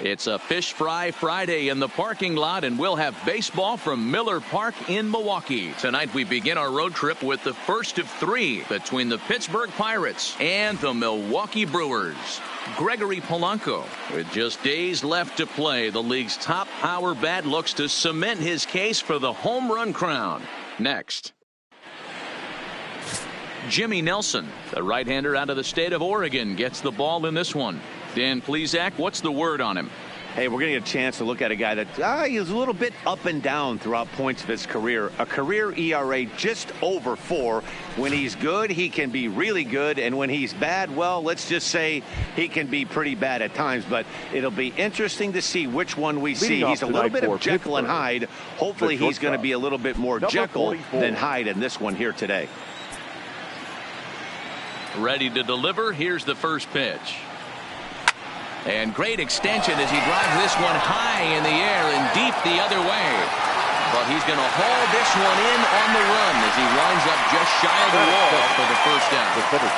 It's a Fish Fry Friday in the parking lot, and we'll have baseball from Miller Park in Milwaukee. Tonight we begin our road trip with the first of three between the Pittsburgh Pirates and the Milwaukee Brewers. Gregory Polanco, with just days left to play, the league's top power bat looks to cement his case for the home run crown. Next, Jimmy Nelson, the right-hander out of the state of Oregon, gets the ball in this one. Dan Plesac, what's the word on him? Hey, we're going to get a chance to look at a guy that he's a little bit up and down throughout points of his career. A career ERA just over 4. When he's good, he can be really good. And when he's bad, well, let's just say he can be pretty bad at times. But it'll be interesting to see which one we see. He's a little bit of Jekyll and Hyde. Hopefully he's going to be a little bit more Jekyll than Hyde in this one here today. Ready to deliver. Here's the first pitch. And great extension as he drives this one high in the air and deep the other way. But he's going to haul this one in on the run as he winds up just shy of the wall for the first down.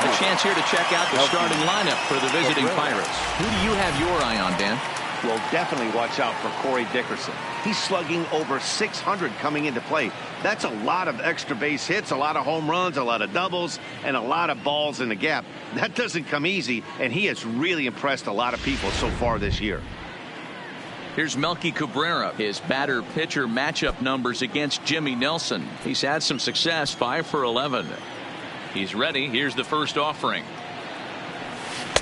A chance here to check out the starting lineup for the visiting Pirates. Who do you have your eye on, Dan? Well, definitely watch out for Corey Dickerson. He's slugging over 600 coming into play. That's a lot of extra base hits, a lot of home runs, a lot of doubles, and a lot of balls in the gap. That doesn't come easy, and he has really impressed a lot of people so far this year. Here's Melky Cabrera. His batter-pitcher matchup numbers against Jimmy Nelson. He's had some success, 5 for 11. He's ready. Here's the first offering.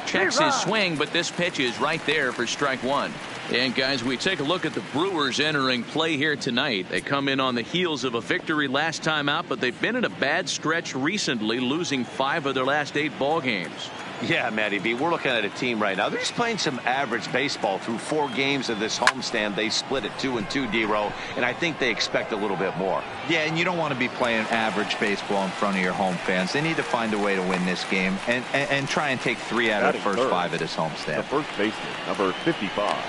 Checks his swing, but this pitch is right there for strike one. And guys, we take a look at the Brewers entering play here tonight. They come in on the heels of a victory last time out, but they've been in a bad stretch recently, losing 5 of their last 8 ball games. Yeah, Matty B, we're looking at a team right now. They're just playing some average baseball through 4 games of this homestand. They split it 2-2, D-Row, and I think they expect a little bit more. Yeah, and you don't want to be playing average baseball in front of your home fans. They need to find a way to win this game and try and take 3 out of the first 5 of this homestand. The first baseman, number 55,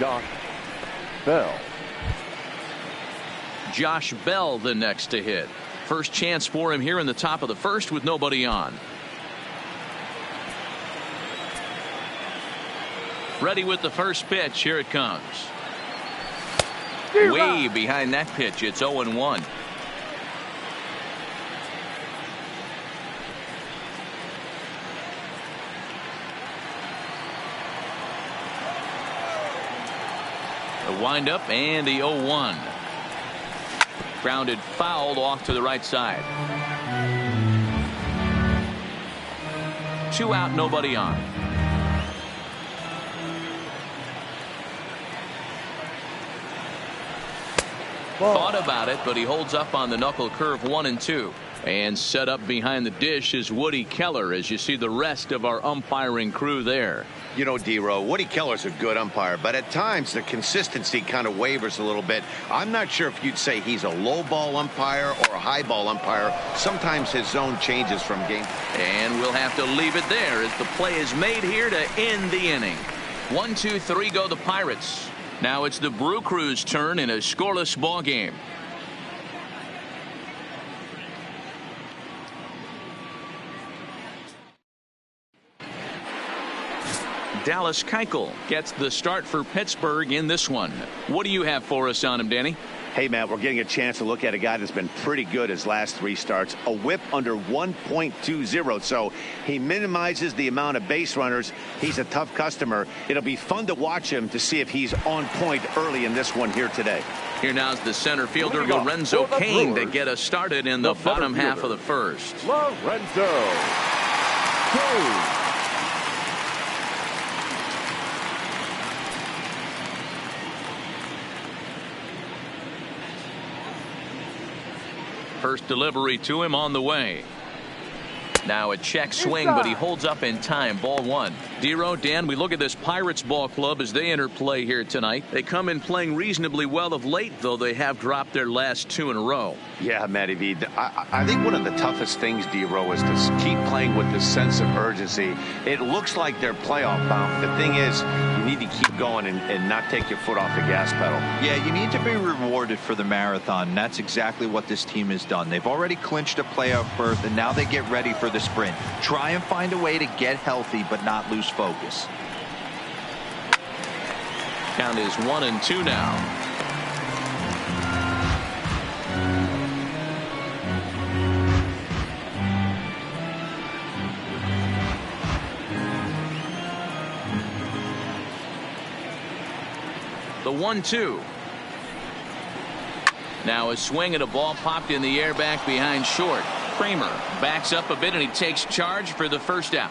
Josh Bell. Josh Bell, the next to hit. First chance for him here in the top of the first with nobody on. Ready with the first pitch. Here it comes. Way behind that pitch. It's 0-1. The windup and the 0-1. Grounded fouled off to the right side. 2 out, nobody on. Thought about it, but he holds up on the knuckle curve 1-2. And set up behind the dish is Woody Keller as you see the rest of our umpiring crew there. You know, D-Row, Woody Keller's a good umpire, but at times the consistency kind of wavers a little bit. I'm not sure if you'd say he's a low ball umpire or a high ball umpire. Sometimes his zone changes from game. And we'll have to leave it there as the play is made here to end the inning. 1, 2, 3 go the Pirates. Now it's the Brew Crew's turn in a scoreless ball game. Dallas Keuchel gets the start for Pittsburgh in this one. What do you have for us on him, Danny? Hey, Matt, we're getting a chance to look at a guy that's been pretty good his last 3 starts. A whip under 1.20, so he minimizes the amount of base runners. He's a tough customer. It'll be fun to watch him to see if he's on point early in this one here today. Here now's the center fielder Lorenzo Cain to get us started in the bottom half of the first. Lorenzo Cain. First delivery to him on the way. Now a check swing, but he holds up in time. Ball 1. D-Row, Dan, we look at this Pirates ball club as they enter play here tonight. They come in playing reasonably well of late, though they have dropped their last 2 in a row. Yeah, Matty V. I think one of the toughest things, D-Row, is to keep playing with this sense of urgency. It looks like they're playoff bound. The thing is, you need to keep going and not take your foot off the gas pedal. Yeah, you need to be rewarded for the marathon. And that's exactly what this team has done. They've already clinched a playoff berth, and now they get ready for the sprint. Try and find a way to get healthy but not lose focus. Count is 1-2 now. The 1-2. Now a swing at a ball popped in the air back behind short. Kramer backs up a bit and he takes charge for the first out.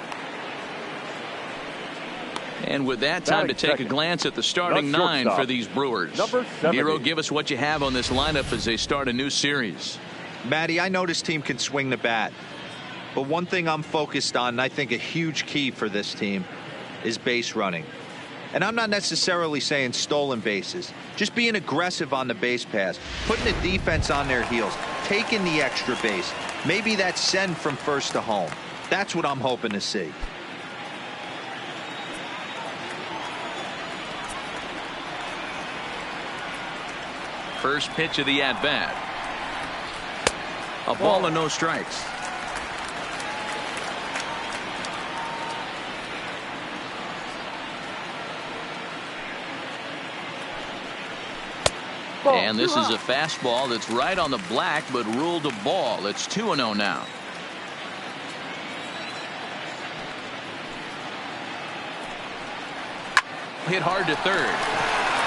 And with that, time to take a glance at the starting nine for these Brewers. Nero, give us what you have on this lineup as they start a new series. Matty, I know this team can swing the bat, but one thing I'm focused on, and I think a huge key for this team, is base running. And I'm not necessarily saying stolen bases, just being aggressive on the base pass, putting the defense on their heels, taking the extra base. Maybe that's send from first to home. That's what I'm hoping to see. First pitch of the at-bat. A ball and no strikes. And this is a fastball that's right on the black but ruled a ball. It's 2-0 now. Hit hard to third.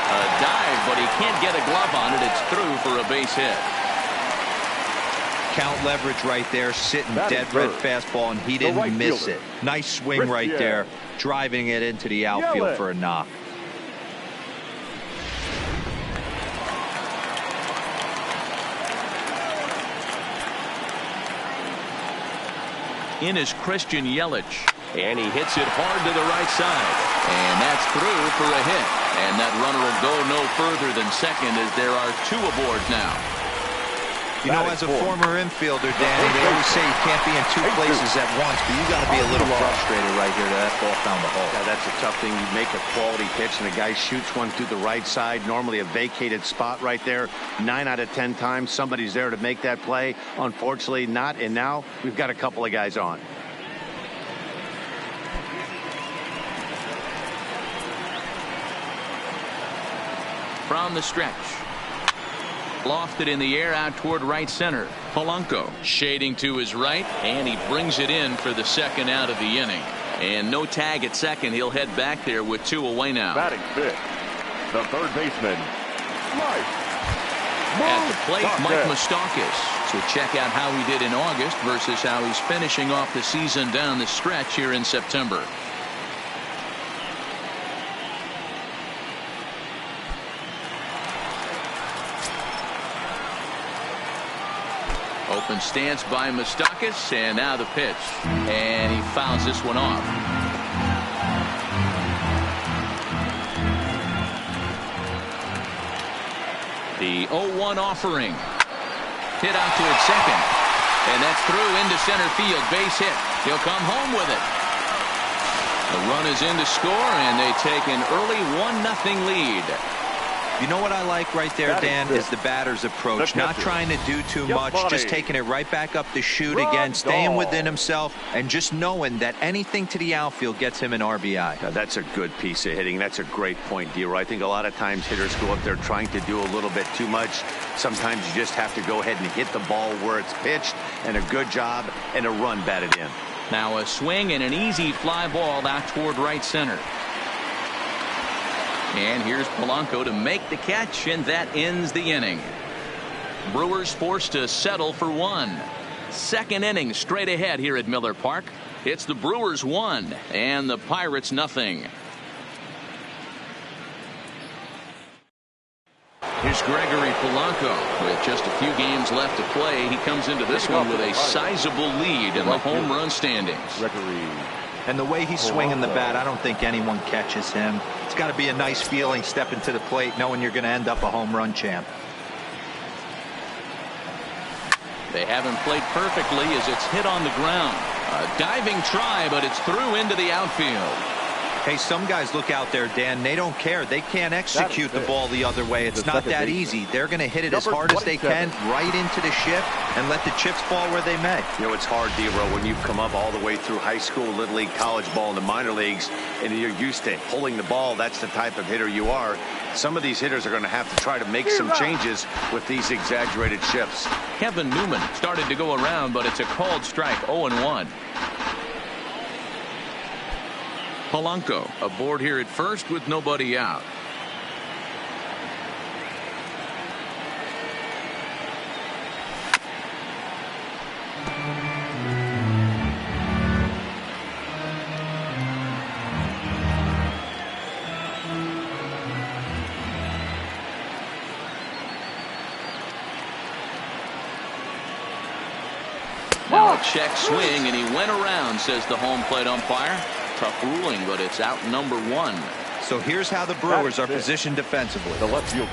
A dive, but he can't get a glove on it. It's through for a base hit. Count leverage right there, sitting dead red fastball, and he didn't miss it. Nice swing right there, driving it into the outfield for a knock. In is Christian Yelich, and he hits it hard to the right side, and that's through for a hit. And that runner will go no further than second as there are two aboard now. You know, as a former infielder, Danny, they always say you can't be in two places at once, but you got to be a little frustrated right here that ball found the hole. Yeah, that's a tough thing. You make a quality pitch and a guy shoots one through the right side, normally a vacated spot right there. 9 out of 10 times somebody's there to make that play. Unfortunately not, and now we've got a couple of guys on. From the stretch. Lofted in the air out toward right center. Polanco shading to his right, and he brings it in for the second out of the inning. And no tag at second. He'll head back there with two away now. Batting fifth, the third baseman, Mike. At the plate, Mike Moustakas. So check out how he did in August versus how he's finishing off the season down the stretch here in September. Open stance by Moustakas, and now the pitch. And he fouls this one off. The 0-1 offering. Hit out toward second. And that's through into center field. Base hit. He'll come home with it. The run is in to score, and they take an early 1-0 lead. You know what I like right there, Dan, is the batter's approach. Not trying to do too much, just taking it right back up the chute again, staying within himself, and just knowing that anything to the outfield gets him an RBI. Now, that's a good piece of hitting. That's a great point, D-Roy. I think a lot of times hitters go up there trying to do a little bit too much. Sometimes you just have to go ahead and hit the ball where it's pitched, and a good job and a run batted in. Now a swing and an easy fly ball out toward right center. And here's Polanco to make the catch, and that ends the inning. Brewers forced to settle for one. Second inning straight ahead here at Miller Park. It's the Brewers 1 and the Pirates nothing. Here's Gregory Polanco with just a few games left to play. He comes into this one with a sizable lead in the home run standings. And the way he's swinging the bat, I don't think anyone catches him. It's got to be a nice feeling stepping to the plate knowing you're going to end up a home run champ. They haven't played perfectly as it's hit on the ground. A diving try, but it's through into the outfield. Hey, some guys look out there, Dan, they don't care. They can't execute the ball the other way. It's not that easy. They're going to hit it as hard as they can right into the ship and let the chips fall where they may. You know, it's hard, D-Row, when you've come up all the way through high school, little league, college ball, and the minor leagues, and you're used to pulling the ball. That's the type of hitter you are. Some of these hitters are going to have to try to make some changes with these exaggerated shifts. Kevin Newman started to go around, but it's a called strike, 0-1. Polanco aboard here at first with nobody out. Now a check swing, and he went around, says the home plate umpire. Tough ruling, but it's out number 1. So here's how the Brewers are positioned defensively.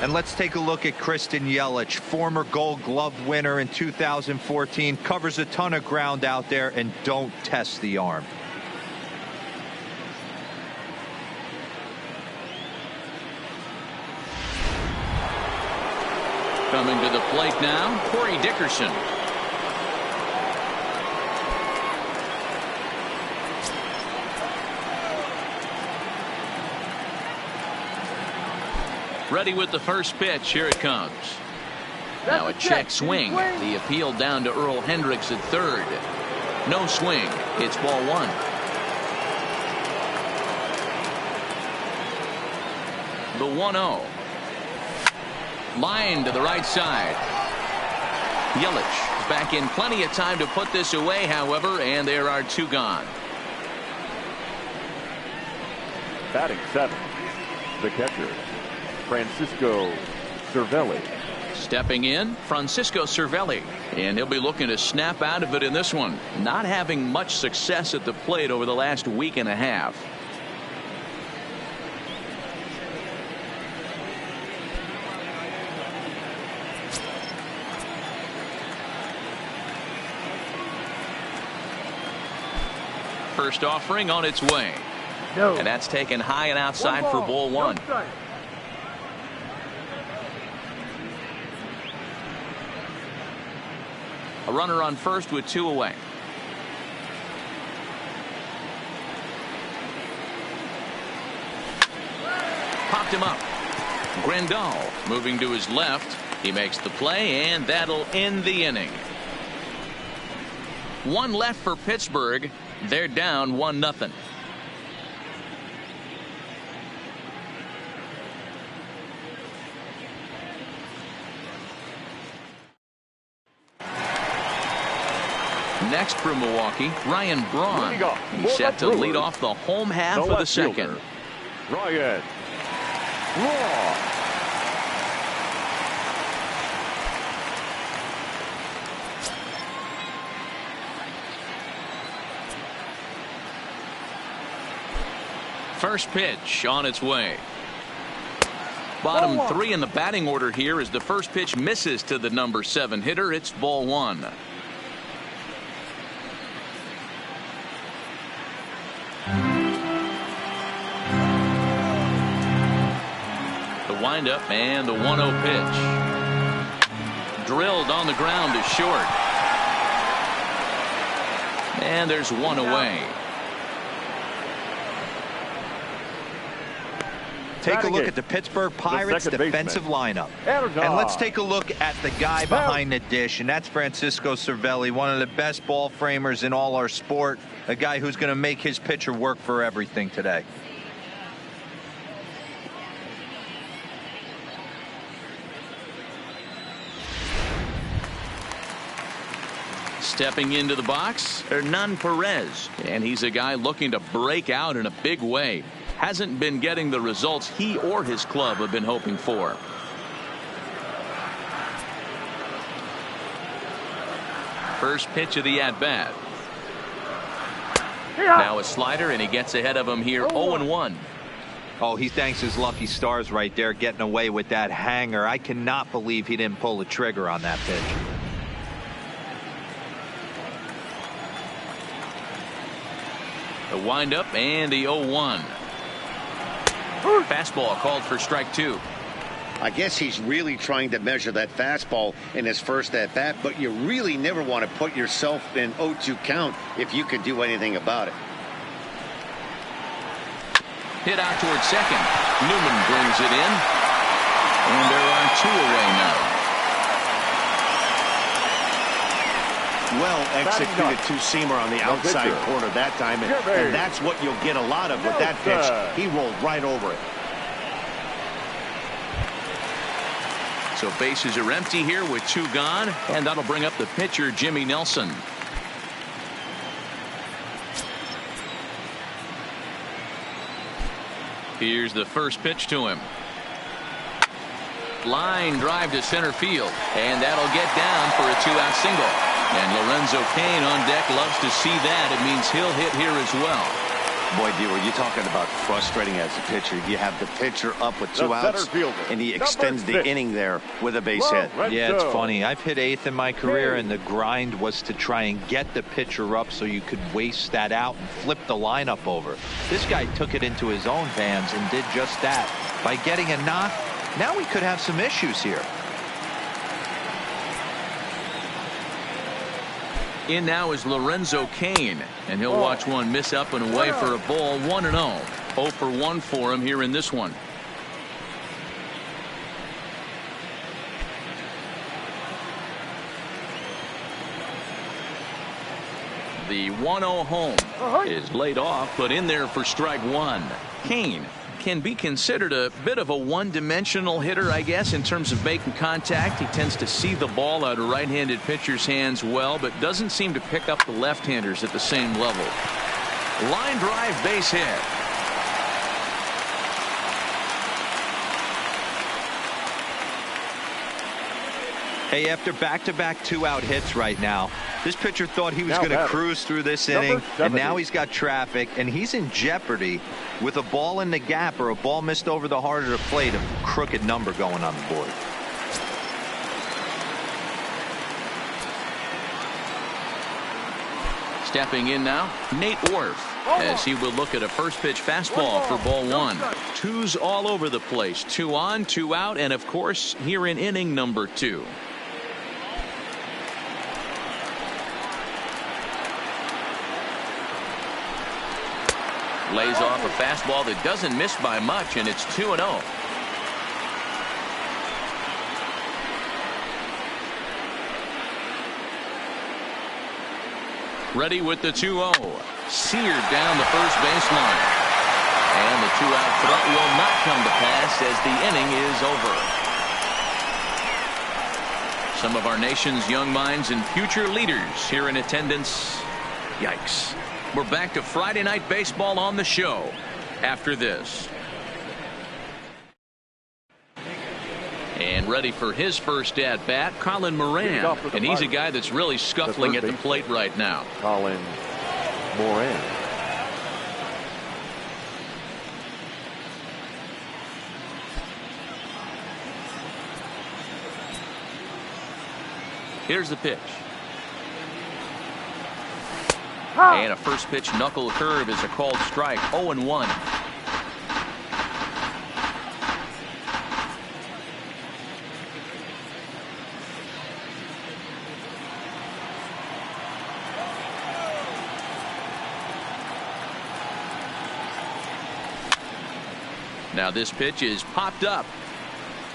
And let's take a look at Kristen Yelich, former Gold Glove winner in 2014, covers a ton of ground out there and don't test the arm. Coming to the plate now, Corey Dickerson. Ready with the first pitch. Here it comes. Now a check swing. The appeal down to Earl Hendricks at third. No swing. It's ball 1. The 1-0. Line to the right side. Yelich is back in plenty of time to put this away, however, and there are 2 gone. Batting 7th, the catcher, Francisco Cervelli. Stepping in, Francisco Cervelli, and he'll be looking to snap out of it in this one. Not having much success at the plate over the last week and a half. First offering on its way. No. And that's taken high and outside for ball 1. A runner on first with 2 away. Popped him up. Grandal moving to his left. He makes the play, and that'll end the inning. 1 left for Pittsburgh. They're down 1-0. Next for Milwaukee, Ryan Braun. He's set to lead off the home half of the second. Ryan Braun. First pitch on its way. Bottom 3 in the batting order here as the first pitch misses to the number 7 hitter. It's ball 1. Windup and the 1-0 pitch. Drilled on the ground to short. And there's 1 away. Take a look at the Pittsburgh Pirates defensive lineup. And let's take a look at the guy behind the dish, and that's Francisco Cervelli, one of the best ball framers in all our sport, a guy who's going to make his pitcher work for everything today. Stepping into the box, Hernan Perez, and he's a guy looking to break out in a big way. Hasn't been getting the results he or his club have been hoping for. First pitch of the at-bat. Now a slider, and he gets ahead of him here, 0-1. Oh, he thanks his lucky stars right there, getting away with that hanger. I cannot believe he didn't pull the trigger on that pitch. The windup and the 0-1. Fastball called for strike 2. I guess he's really trying to measure that fastball in his first at-bat, but you really never want to put yourself in 0-2 count if you can do anything about it. Hit out towards second. Newman brings it in. And there are 2 away now. Well executed two-seamer on the outside corner that time, and that's what you'll get a lot of with that pitch. He rolled right over it. So bases are empty here with 2 gone, and that'll bring up the pitcher, Jimmy Nelson. Here's the first pitch to him. Line drive to center field, and that'll get down for a 2-out single. And Lorenzo Cain on deck loves to see that. It means he'll hit here as well. Boy, Dewey, you're talking about frustrating as a pitcher. You have the pitcher up with 2 outs, and he extends the inning there with a base hit. Yeah, it's funny. I've hit 8th in my career, and the grind was to try and get the pitcher up so you could waste that out and flip the lineup over. This guy took it into his own hands and did just that. By getting a knock, now we could have some issues here. In now is Lorenzo Cain, and he'll watch one miss up and away for a ball. 1-0. 0 for 1 for him here in this one. The 1-0 home is laid off, but in there for strike 1. Cain can be considered a bit of a one-dimensional hitter, I guess, in terms of making contact. He tends to see the ball out of right-handed pitchers' hands well, but doesn't seem to pick up the left-handers at the same level. Line drive, base hit. Hey, after back-to-back 2-out hits right now, this pitcher thought he was going to cruise through this inning, and now he's got traffic, and he's in jeopardy with a ball in the gap or a ball missed over the heart of the plate, a crooked number going on the board. Stepping in now, Nate Worth, as he will look at a first pitch fastball for ball 1. 2's all over the place. 2 on, 2 out, and of course here in inning number 2. Lays off a fastball that doesn't miss by much, and it's 2-0. Ready with the 2-0. Seared down the first baseline. And the 2-out throw will not come to pass as the inning is over. Some of our nation's young minds and future leaders here in attendance. Yikes. We're back to Friday Night Baseball on the show after this. And ready for his first at-bat, Colin Moran. And he's a guy that's really scuffling at the plate right now. Colin Moran. Here's the pitch. And a first pitch knuckle curve is a called strike. 0-1. Now this pitch is popped up.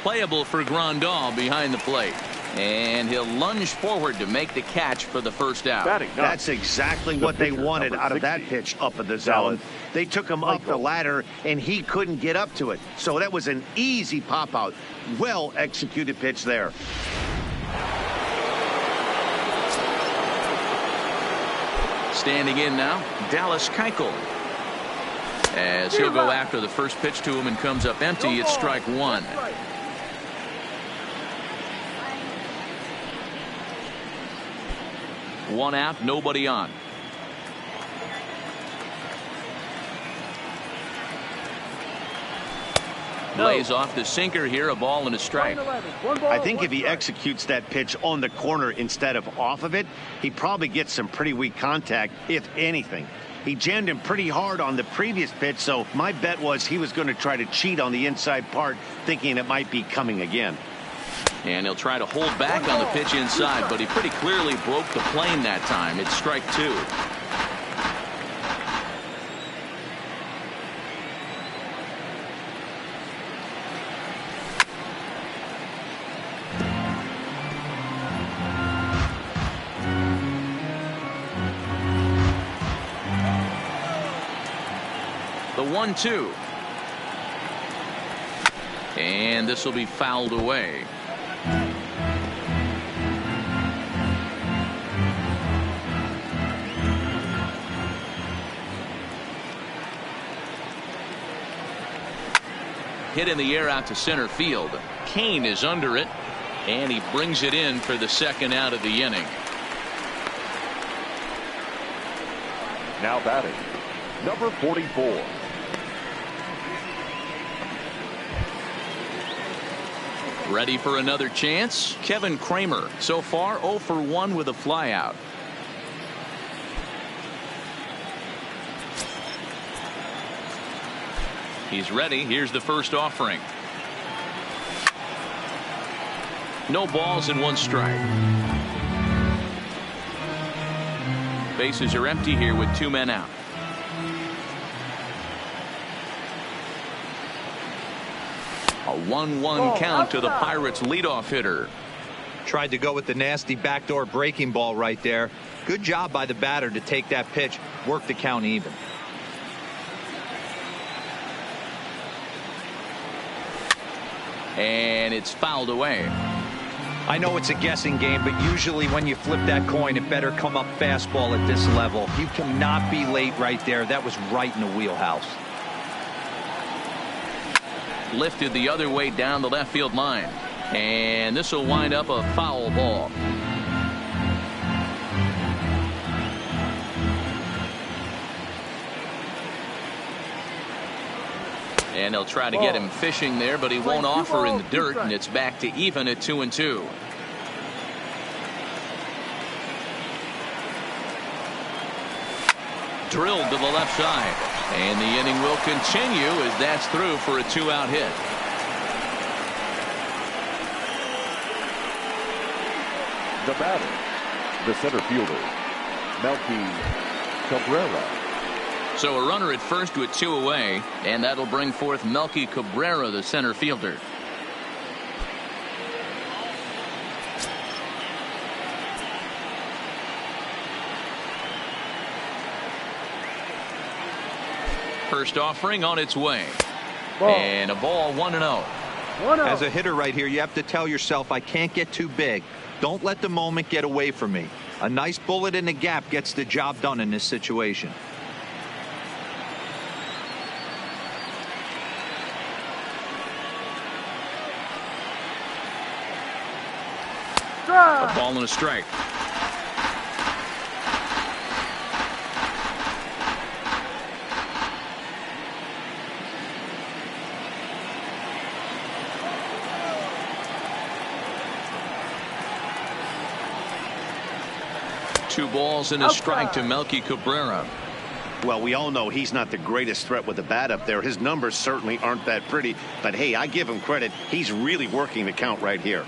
Playable for Grandal behind the plate. And he'll lunge forward to make the catch for the first out. That's exactly what they wanted out of that pitch up at the zone. They took him up the ladder, and he couldn't get up to it. So that was an easy pop-out. Well-executed pitch there. Standing in now, Dallas Keuchel. As he'll go after the first pitch to him and comes up empty, it's strike 1. One out, nobody on. Lays off the sinker here, a ball and a strike. I think if he executes that pitch on the corner instead of off of it, he probably gets some pretty weak contact, if anything. He jammed him pretty hard on the previous pitch, so my bet was he was going to try to cheat on the inside part, thinking it might be coming again. And he'll try to hold back on the pitch inside, but he pretty clearly broke the plane that time. It's strike two. The 1-2. And this will be fouled away. Hit in the air out to center field. Kane is under it, and he brings it in for the second out of the inning. Now batting, number 44. Ready for another chance? Kevin Kramer, so far 0 for 1 with a flyout. He's ready. Here's the first offering. No balls and 1 strike. Bases are empty here with 2 men out. A 1-1 count to the Pirates leadoff hitter. Tried to go with the nasty backdoor breaking ball right there. Good job by the batter to take that pitch, work the count even. And it's fouled away. I know it's a guessing game, but usually when you flip that coin, it better come up fastball at this level. You cannot be late right there. That was right in the wheelhouse. Lifted the other way down the left field line. And this will wind up a foul ball. And they'll try to get him fishing there, but he won't offer in the dirt, and it's back to even at 2-2. Drilled to the left side. And the inning will continue as that's through for a 2-out hit. The batter, the center fielder, Melky Cabrera. So a runner at first with 2 away, and that'll bring forth Melky Cabrera, the center fielder. First offering on its way. And a ball 1-0. As a hitter right here, you have to tell yourself, I can't get too big. Don't let the moment get away from me. A nice bullet in the gap gets the job done in this situation. A ball and a strike. Two balls and a strike to Melky Cabrera. Well, we all know he's not the greatest threat with the bat up there. His numbers certainly aren't that pretty. But, hey, I give him credit. He's really working the count right here.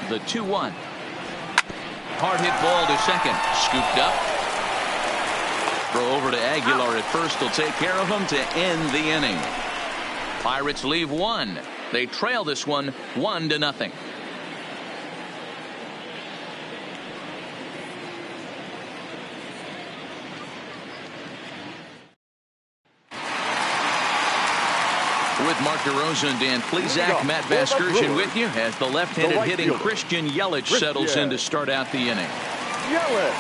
The 2-1. Hard hit ball to second. Scooped up. Throw over to Aguilar at first. Will take care of him to end the inning. Pirates leave 1. They trail this one 1-0. With Mark DeRosa and Dan Plesac, Matt Vasgersian with you as the left-handed hitting Christian Yelich settles in to start out the inning. Yelich.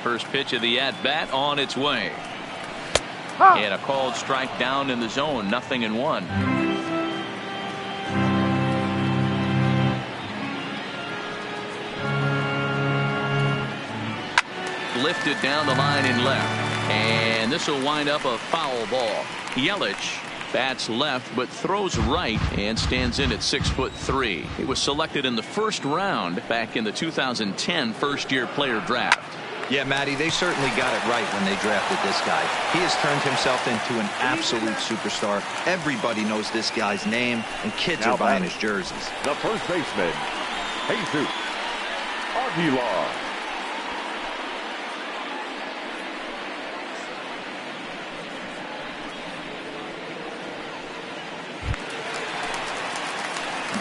First pitch of the at-bat on its way. And a called strike down in the zone, 0-1. lifted down the line in left. And this will wind up a foul ball. Yelich bats left but throws right and stands in at 6'3". He was selected in the first round back in the 2010 first-year player draft. Yeah, Matty, they certainly got it right when they drafted this guy. He has turned himself into an absolute superstar. Everybody knows this guy's name, and kids are buying his jerseys. The first baseman, Jesus Aguilar.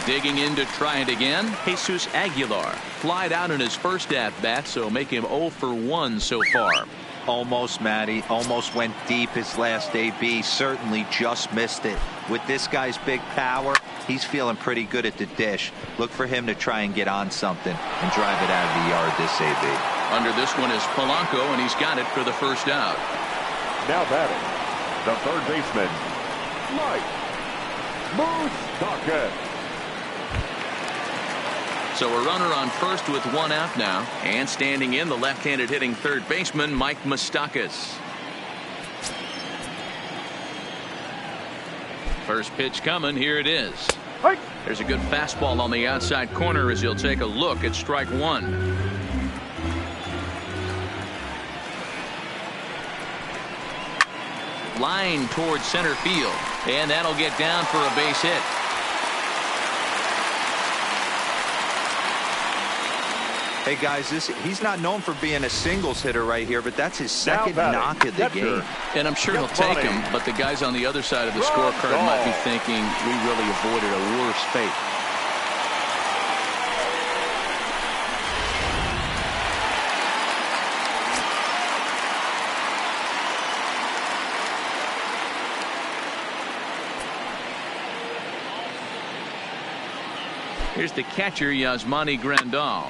Digging in to try it again, Jesus Aguilar. Flied out in his first at-bat, so make him 0 for 1 so far. Almost, Matty. Almost went deep his last AB. Certainly just missed it. With this guy's big power, he's feeling pretty good at the dish. Look for him to try and get on something and drive it out of the yard this AB. Under this one is Polanco, and he's got it for the first out. Now batting, the third baseman, Mike Moustakas. So a runner on first with 1 out now, and standing in the left-handed hitting third baseman Mike Moustakas. First pitch coming. Here it is. There's a good fastball on the outside corner as he'll take a look at strike 1. Line towards center field, and that'll get down for a base hit. Hey guys, he's not known for being a singles hitter right here, but that's his second knock of the game. And I'm sure he'll take him, but the guys on the other side of the scorecard might be thinking we really avoided a worse fate. Here's the catcher, Yasmani Grandal.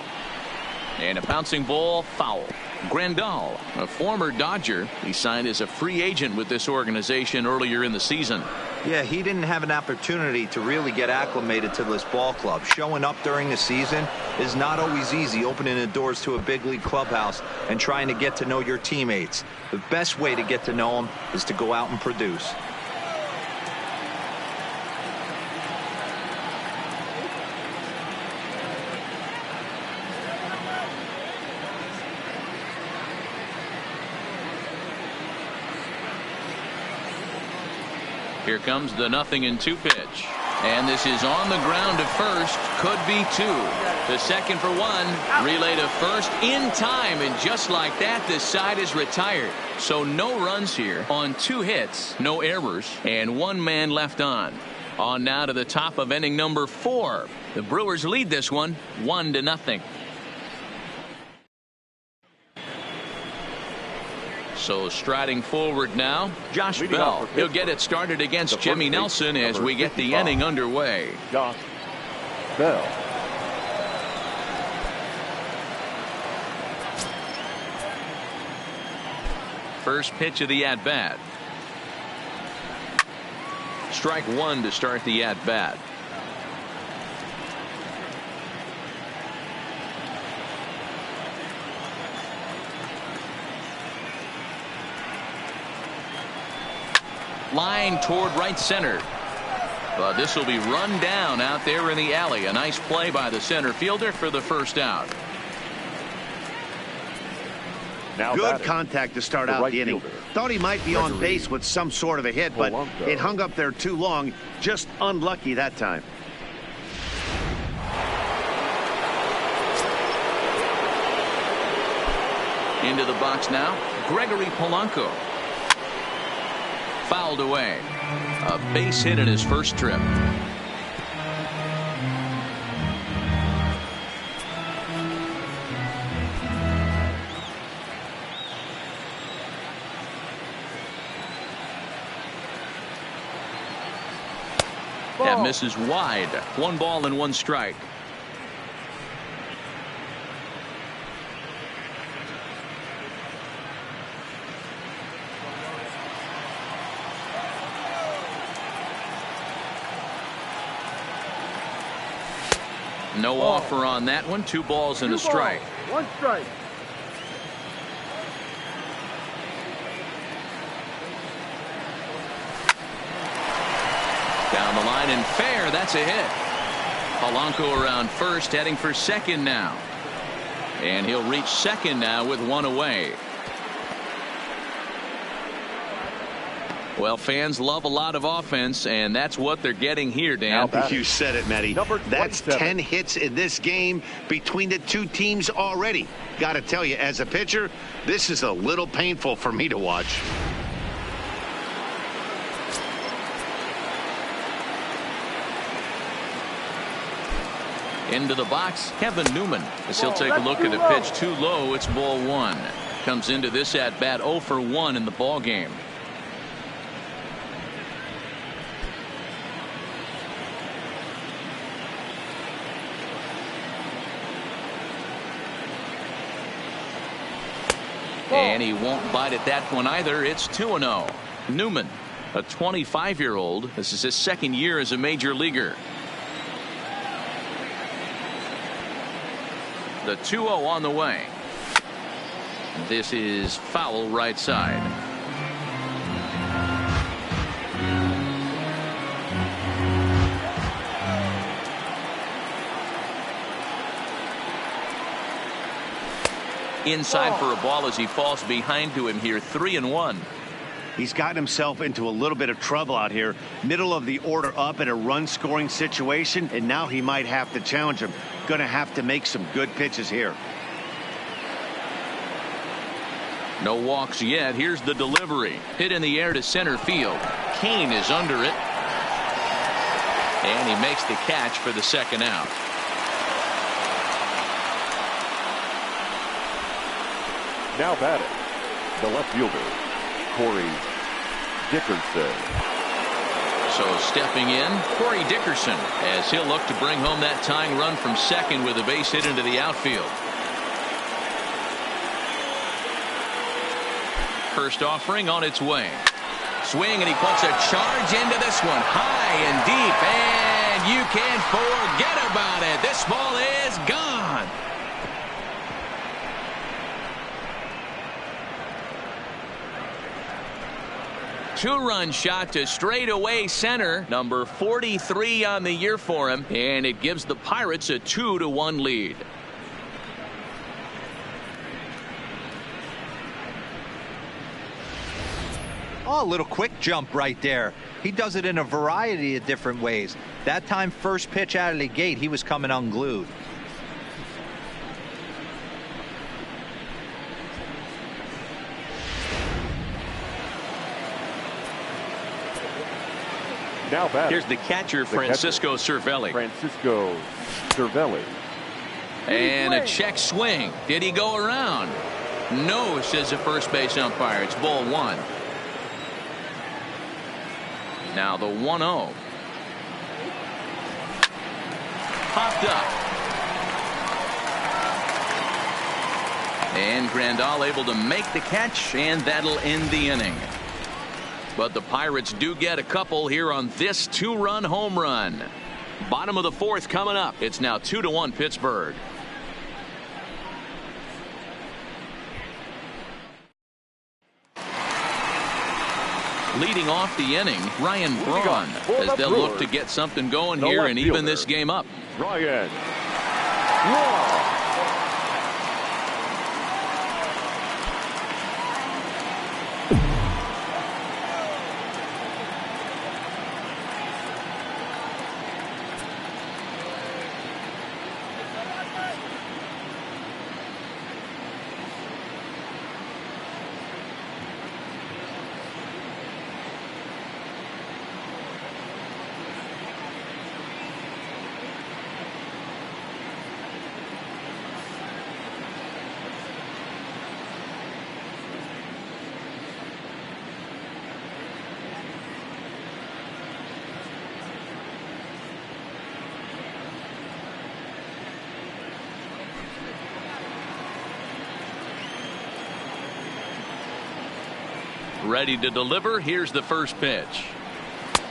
And a bouncing ball, foul. Grandal, a former Dodger, he signed as a free agent with this organization earlier in the season. Yeah, he didn't have an opportunity to really get acclimated to this ball club. Showing up during the season is not always easy, opening the doors to a big league clubhouse and trying to get to know your teammates. The best way to get to know them is to go out and produce. Here comes the 0-2 pitch. And this is on the ground to first. Could be 2. The second for 1. Relay to first in time. And just like that, this side is retired. So no runs here on 2 hits, no errors, and 1 man left on. On now to the top of inning number 4. The Brewers lead this one 1-0. So striding forward now, Josh Bell. He'll get it started against Jimmy Nelson as we get the inning underway. Josh Bell. First pitch of the at-bat. Strike 1 to start the at-bat. Line toward right center. But this will be run down out there in the alley. A nice play by the center fielder for the first out. Now good contact to start out the inning. Thought he might be on base with some sort of a hit, but it hung up there too long. Just unlucky that time. Into the box now, Gregory Polanco. Fouled away. A base hit in his first trip. That misses wide. 1 ball and 1 strike. No offer on that one. 2 balls and a strike. 1 strike. Down the line and fair. That's a hit. Polanco around first, heading for second now. And he'll reach second now with one away. Well, fans love a lot of offense, and that's what they're getting here, Dan. You said it, Matty. That's 10 hits in this game between the two teams already. Got to tell you, as a pitcher, this is a little painful for me to watch. Into the box, Kevin Newman, as he'll take a look at a pitch too low. It's ball one. Comes into this at bat 0 for 1 in the ball game. And he won't bite at that one either. It's 2-0. Newman, a 25-year-old. This is his second year as a major leaguer. The 2-0 on the way. This is foul right side. Inside for a ball as he falls behind to him here. 3-1. He's gotten himself into a little bit of trouble out here. Middle of the order up in a run scoring situation, and now he might have to challenge him. Going to have to make some good pitches here. No walks yet. Here's the delivery. Hit in the air to center field. Kane is under it. And he makes the catch for the second out. Now batting, the left fielder, Corey Dickerson. So stepping in, Corey Dickerson, as he'll look to bring home that tying run from second with a base hit into the outfield. First offering on its way. Swing, and he puts a charge into this one, high and deep, and you can't forget about it. This ball is gone. Two-run shot to straightaway center. Number 43 on the year for him, and it gives the Pirates a 2-1 lead. Oh, a little quick jump right there. He does it in a variety of different ways. That time, first pitch out of the gate, he was coming unglued. Now batting. Here's the catcher, Francisco Cervelli. Francisco Cervelli. And a check swing. Did he go around? No, says the first base umpire. It's ball one. Now the 1-0. Popped up. And Grandal able to make the catch, and that'll end the inning. But the Pirates do get a couple here on this two-run home run. Bottom of the fourth coming up. It's now 2-1 Pittsburgh. Leading off the inning, Ryan Braun, as they'll look to get something going here and even this game up. Ryan Braun. Ready to deliver. Here's the first pitch.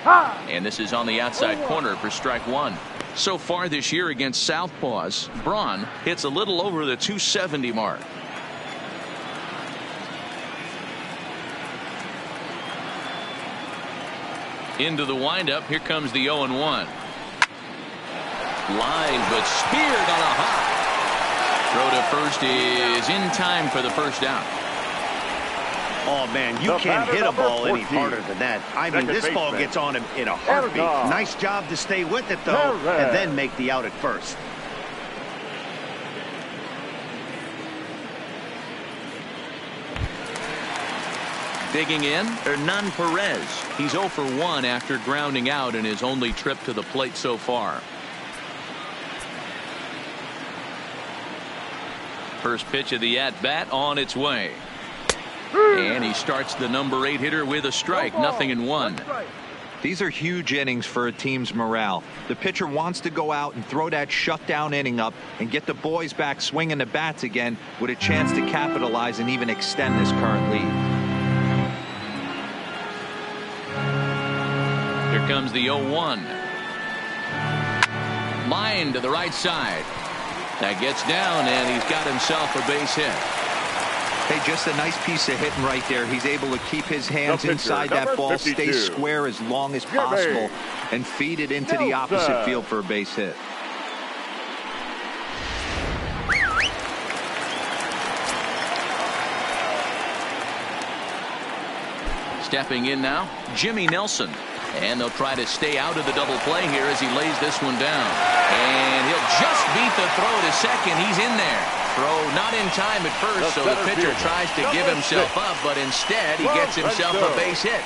And this is on the outside corner for strike one. So far this year against Southpaws, Braun hits a little over the 270 mark. Into the windup. Here comes the 0-1. Line, but speared on a hop. Throw to first is in time for the first down. Oh, man, you can't hit a ball any harder than that. I mean, this ball gets on him in a heartbeat. Nice job to stay with it, though, and then make the out at first. Digging in, Hernan Perez. He's 0 for 1 after grounding out in his only trip to the plate so far. First pitch of the at-bat on its way. And he starts the number 8 hitter with a strike. 0-1. These are huge innings for a team's morale. The pitcher wants to go out and throw that shutdown inning up and get the boys back swinging the bats again with a chance to capitalize and even extend this current lead. Here comes the 0-1. Line to the right side. That gets down, and he's got himself a base hit. Hey, just a nice piece of hitting right there. He's able to keep his hands inside that ball, 52. stay square as long as possible, and feed it into the opposite field for a base hit. Stepping in now, Jimmy Nelson. And they'll try to stay out of the double play here as he lays this one down. And he'll just beat the throw to second. He's in there. Throw not in time at first, so the pitcher tries to give himself up, but instead he gets himself a base hit.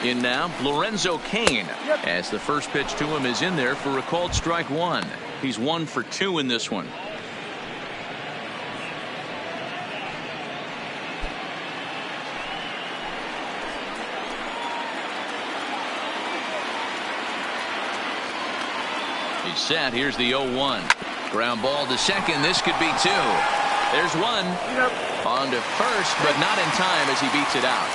In now, Lorenzo Cain, as the first pitch to him is in there for a called strike 1. He's 1 for 2 in this one. He's set. Here's the 0-1. Ground ball to second. This could be 2. There's 1. On to first, but not in time as he beats it out.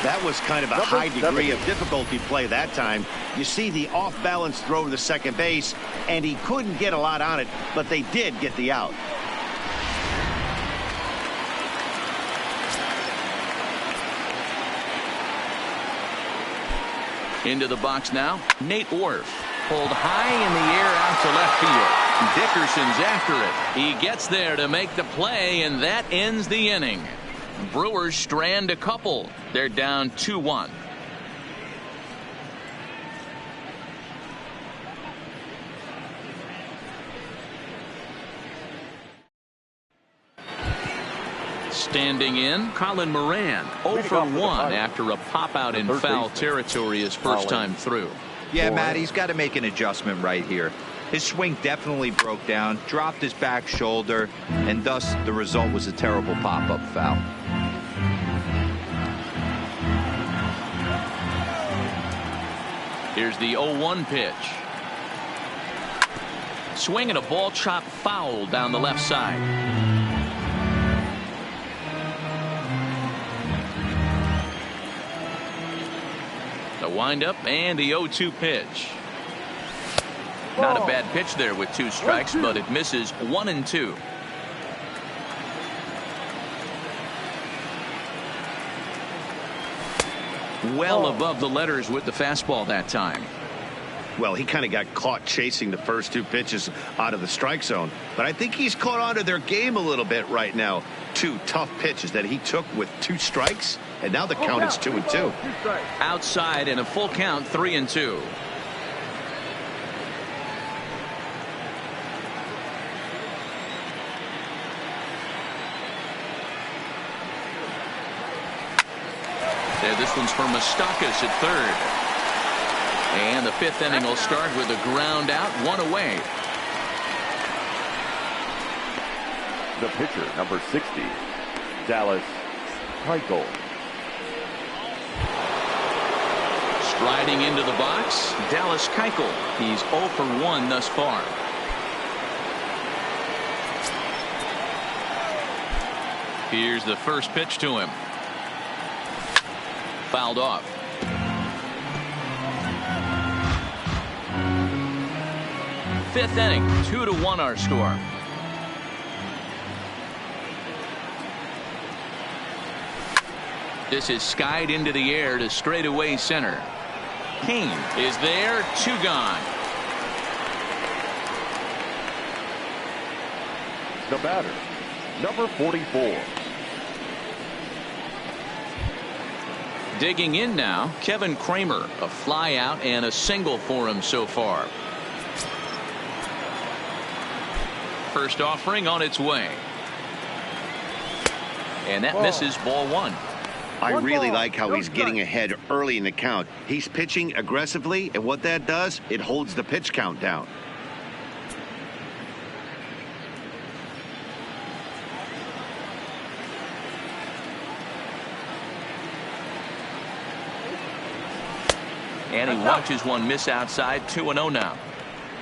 That was kind of a high degree of difficulty play that time. You see the off-balance throw to the second base, and he couldn't get a lot on it, but they did get the out. Into the box now, Nate Orf. Pulled high in the air out to left field. Dickerson's after it. He gets there to make the play, and that ends the inning. Brewers strand a couple. They're down 2-1. Standing in, Colin Moran, 0 for 1 after a pop-out in foul territory his first time through. Yeah, Matt, he's got to make an adjustment right here. His swing definitely broke down, dropped his back shoulder, and thus the result was a terrible pop-up foul. Here's the 0-1 pitch. Swing and a ball chop foul down the left side. The windup and the 0-2 pitch. Not a bad pitch there with 2 strikes, but it misses 1 and 2. Well above the letters with the fastball that time. Well, he kind of got caught chasing the first 2 pitches out of the strike zone. But I think he's caught on to their game a little bit right now. 2 tough pitches that he took with 2 strikes. And now the count is 2-2. Outside and a full count, 3-2. This one's for Moustakas at third. And the 5th inning will start with a ground out, 1 away. The pitcher, number 60, Dallas Keuchel. Striding into the box, Dallas Keuchel. He's 0 for 1 thus far. Here's the first pitch to him. fouled off. Fifth inning, 2-1 our score. This is skied into the air to straightaway center. Kane is there, 2 gone. The batter, number 44. Digging in now, Kevin Kramer, a fly out and a single for him so far. First offering on its way. And that misses, ball 1. I really like how he's getting ahead early in the count. He's pitching aggressively, and what that does, it holds the pitch count down. And he watches one miss outside. 2-0 now.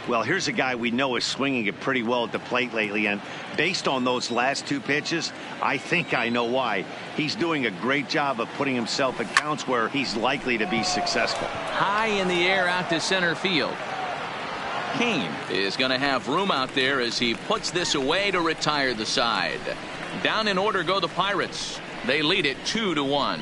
Well, here's a guy we know is swinging it pretty well at the plate lately, and based on those last 2 pitches, I think I know why. He's doing a great job of putting himself at counts where he's likely to be successful. High in the air out to center field. Kane is going to have room out there as he puts this away to retire the side. Down in order go the Pirates. They lead it 2-1.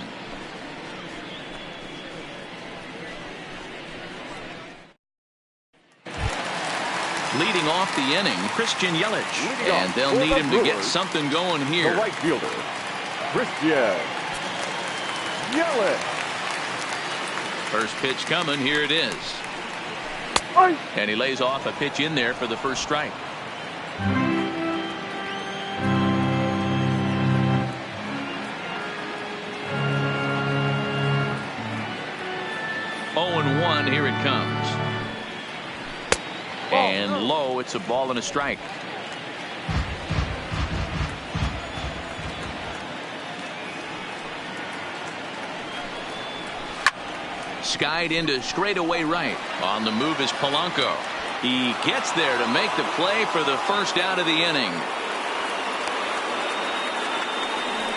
Leading off the inning, Christian Yelich. And they'll need him to get something going here. The right fielder, Christian Yelich. First pitch coming. Here it is. And he lays off a pitch in there for the first strike. 0-1. Here it comes. And low, it's a ball and a strike. Skied into straightaway right. On the move is Polanco. He gets there to make the play for the first out of the inning.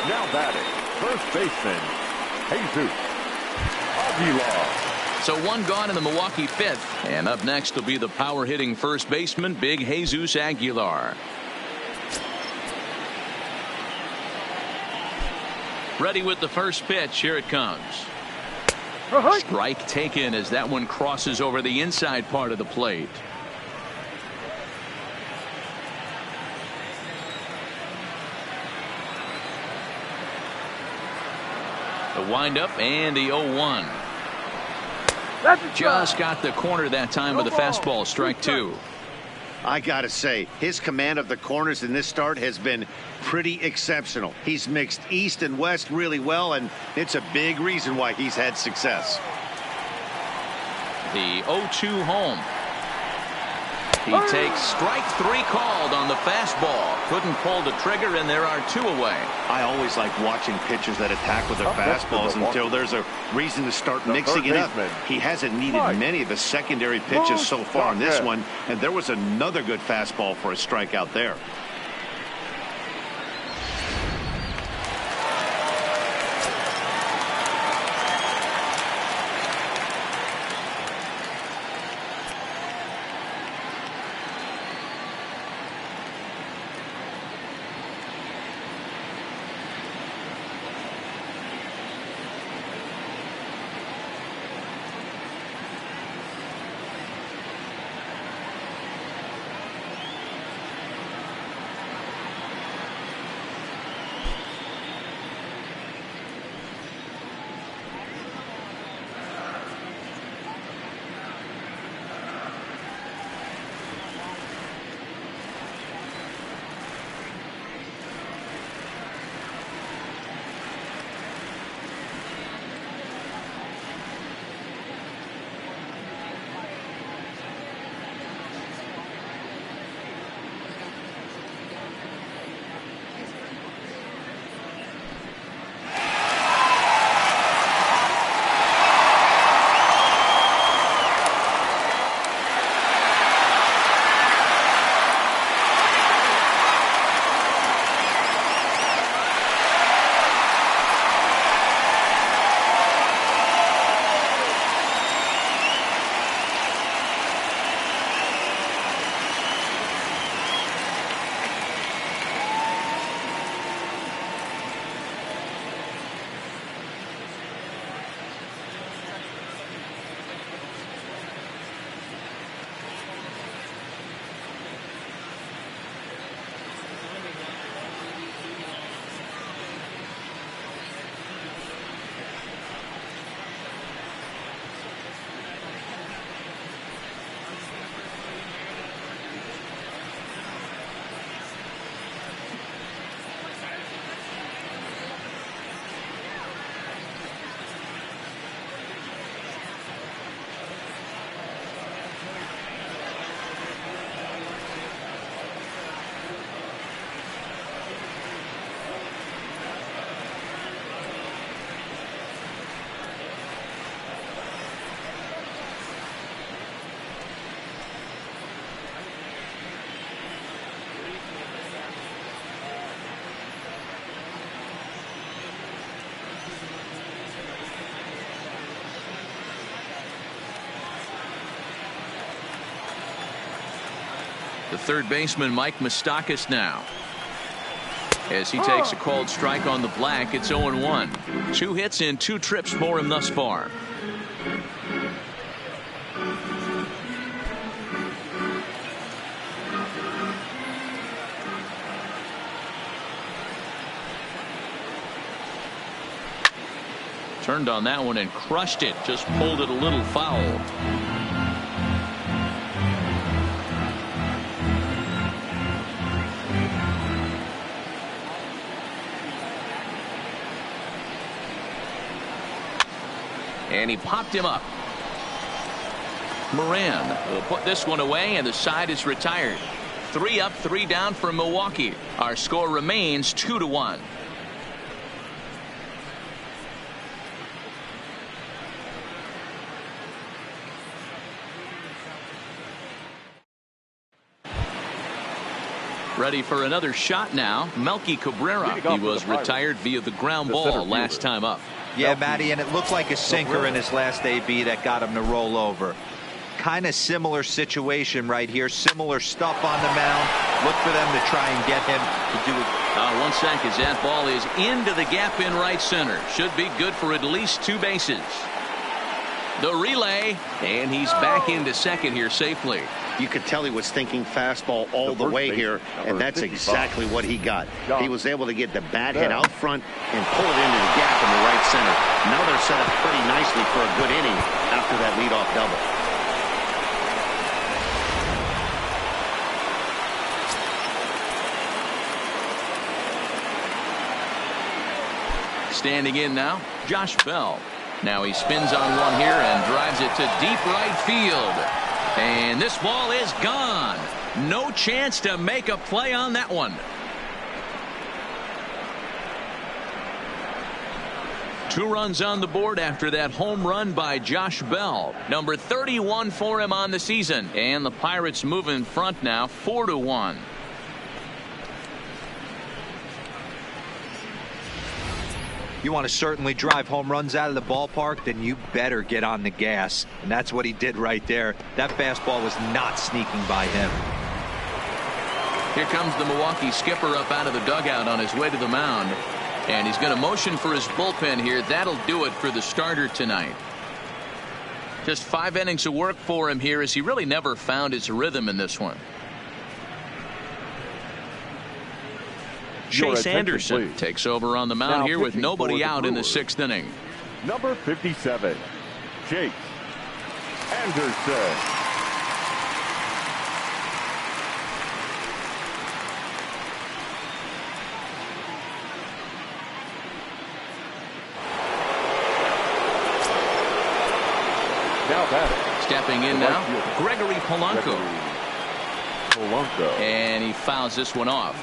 Now batting, first baseman, Jesus Aguilar. So 1 gone in the Milwaukee 5th. And up next will be the power hitting first baseman, big Jesus Aguilar. Ready with the first pitch. Here it comes. Strike taken as that one crosses over the inside part of the plate. The windup and the 0-1. Just got the corner that time with a fastball, strike 2. I gotta say, his command of the corners in this start has been pretty exceptional. He's mixed east and west really well, and it's a big reason why he's had success. The 0-2 home. He takes strike 3 called on the fastball. Couldn't pull the trigger, and there are 2 away. I always like watching pitchers that attack with their fastballs until there's a reason to start mixing it up. He hasn't needed many of the secondary pitches so far in this one, and there was another good fastball for a strikeout there. The third baseman, Mike Moustakas, now. As he takes a called strike on the black, it's 0-1. 2 hits in 2 trips for him thus far. Turned on that one and crushed it. Just pulled it a little foul. And he popped him up. Moran will put this one away, and the side is retired. 3 up, 3 down for Milwaukee. Our score remains 2-1. Ready for another shot now. Melky Cabrera. He was retired via the ground ball last time up. Yeah, Matty, and it looked like a sinker in his last AB that got him to roll over. Kind of similar situation right here. Similar stuff on the mound. Look for them to try and get him to do it. 1 sec as that ball is into the gap in right center. Should be good for at least 2 bases. The relay, and he's back into second here safely. You could tell he was thinking fastball all the way here, and that's exactly what he got. He was able to get the bat head out front and pull it into the gap in the right center. Now they're set up pretty nicely for a good inning after that leadoff double. Standing in now, Josh Bell. Now he spins on one here and drives it to deep right field. And this ball is gone. No chance to make a play on that one. 2 runs on the board after that home run by Josh Bell. Number 31 for him on the season. And the Pirates move in front now 4-1. You want to certainly drive home runs out of the ballpark, then you better get on the gas. And that's what he did right there. That fastball was not sneaking by him. Here comes the Milwaukee skipper up out of the dugout on his way to the mound. And he's going to motion for his bullpen here. That'll do it for the starter tonight. Just 5 innings of work for him here, as he really never found his rhythm in this one. Chase Anderson takes over on the mound here with nobody out in the 6th inning. Number 57, Chase Anderson. Now batting. Stepping in now, Gregory Polanco. And he fouls this one off.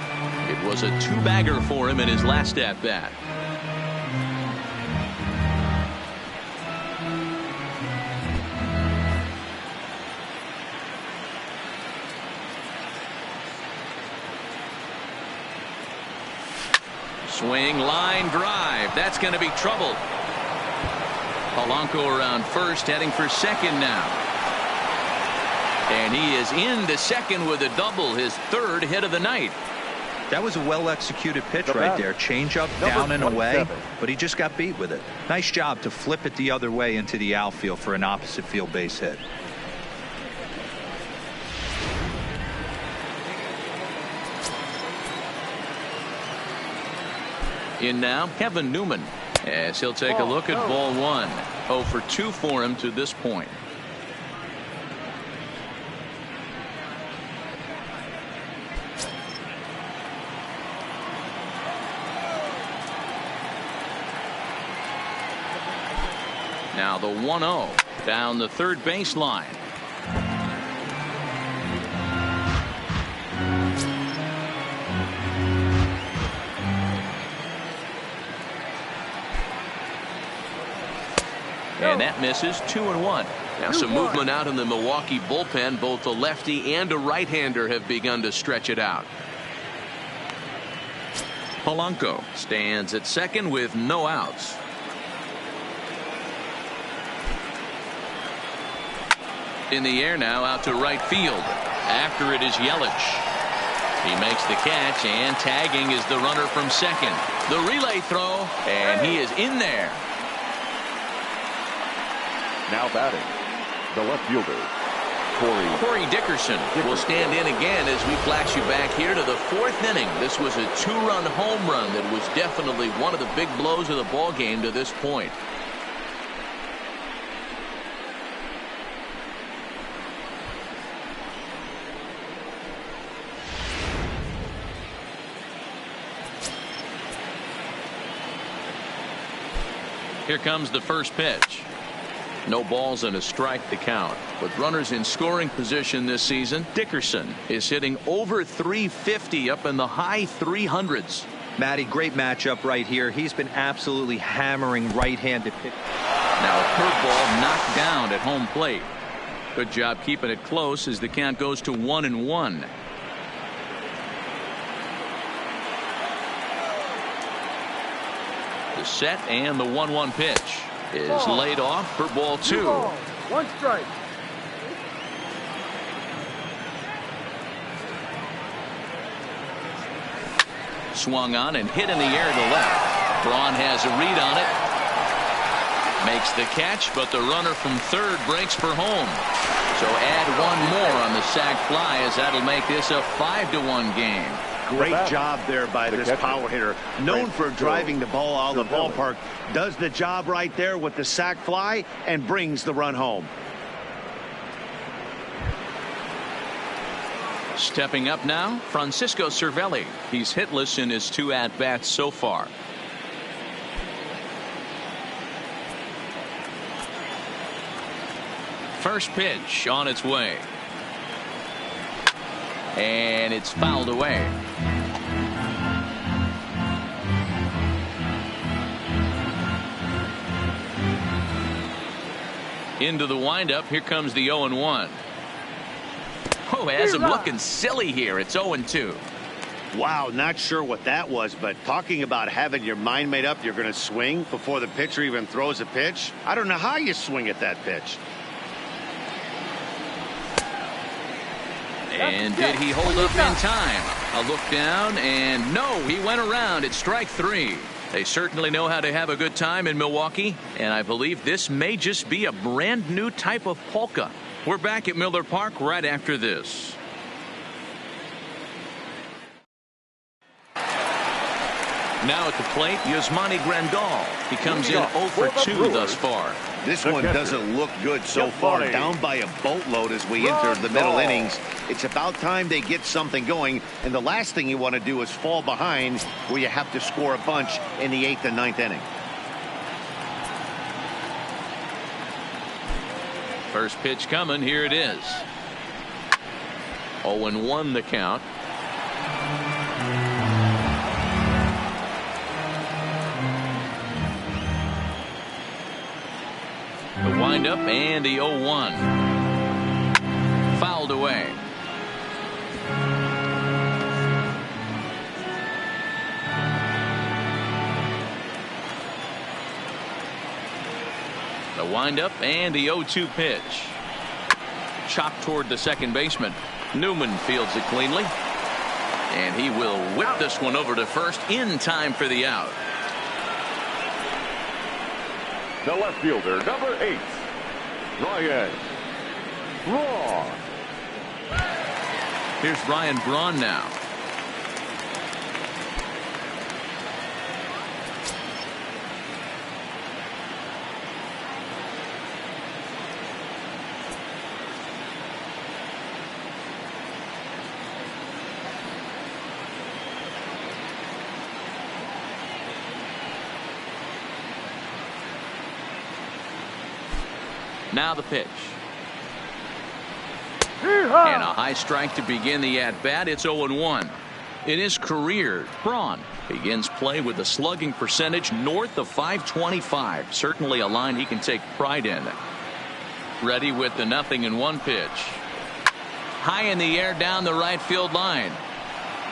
It was a 2-bagger for him in his last at bat. Swing, line drive. That's going to be trouble. Polanco around first, heading for second now. And he is into second with a double, his 3rd hit of the night. That was a well-executed pitch right there. Change up, down and away, but he just got beat with it. Nice job to flip it the other way into the outfield for an opposite field base hit. In now, Kevin Newman, as he'll take a look at ball 1. 0 for 2 for him to this point. Now the 1-0 down the third baseline. And that misses. 2-1. Now some movement out in the Milwaukee bullpen. Both a lefty and a right-hander have begun to stretch it out. Polanco stands at second with no outs. In the air now, out to right field. After it is Yelich. He makes the catch, and tagging is the runner from second. The relay throw, and he is in there. Now batting, the left fielder, Corey Dickerson will stand in again as we flash you back here to the fourth inning. This was a two-run home run that was definitely one of the big blows of the ball game to this point. Here comes the first pitch. No balls and a strike to count. With runners in scoring position this season, Dickerson is hitting over 350 up in the high 300s. Matty, great matchup right here. He's been absolutely hammering right-handed pitch. Now a curveball knocked down at home plate. Good job keeping it close as the count goes to 1-1. The set and the 1-1 pitch is laid off for ball 2. 1 strike. Swung on and hit in the air to left. Braun has a read on it. Makes the catch, but the runner from third breaks for home. So add one more on the sac fly as that'll make this a 5-1 game. Great job there by this power hitter. Known for driving the ball out of the ballpark. Does the job right there with the sac fly and brings the run home. Stepping up now, Francisco Cervelli. He's hitless in his 2 at-bats so far. First pitch on its way. And it's fouled away. Into the windup. Here comes the 0-1. Oh, has him looking silly here. It's 0-2. Wow, not sure what that was, but talking about having your mind made up, you're going to swing before the pitcher even throws a pitch. I don't know how you swing at that pitch. And did he hold up in time? A look down, and no, he went around. It's strike 3. They certainly know how to have a good time in Milwaukee, and I believe this may just be a brand new type of polka. We're back at Miller Park right after this. Now at the plate, Yasmani Grandal. He comes in 0 for 2 thus far. This one doesn't look good so far. Down by a boatload as we enter the middle innings. It's about time they get something going. And the last thing you want to do is fall behind where you have to score a bunch in the 8th and 9th inning. First pitch coming. Here it is. 0-1 the count. The windup and the 0-1. Fouled away. The windup and the 0-2 pitch. Chopped toward the second baseman. Newman fields it cleanly. And he will whip this one over to first in time for the out. The left fielder, number 8, Ryan Braun. Here's Ryan Braun now. Now the pitch. And a high strike to begin the at-bat. It's 0-1. In his career, Braun begins play with a slugging percentage north of .525. Certainly a line he can take pride in. Ready with the 0-1 pitch. High in the air down the right field line.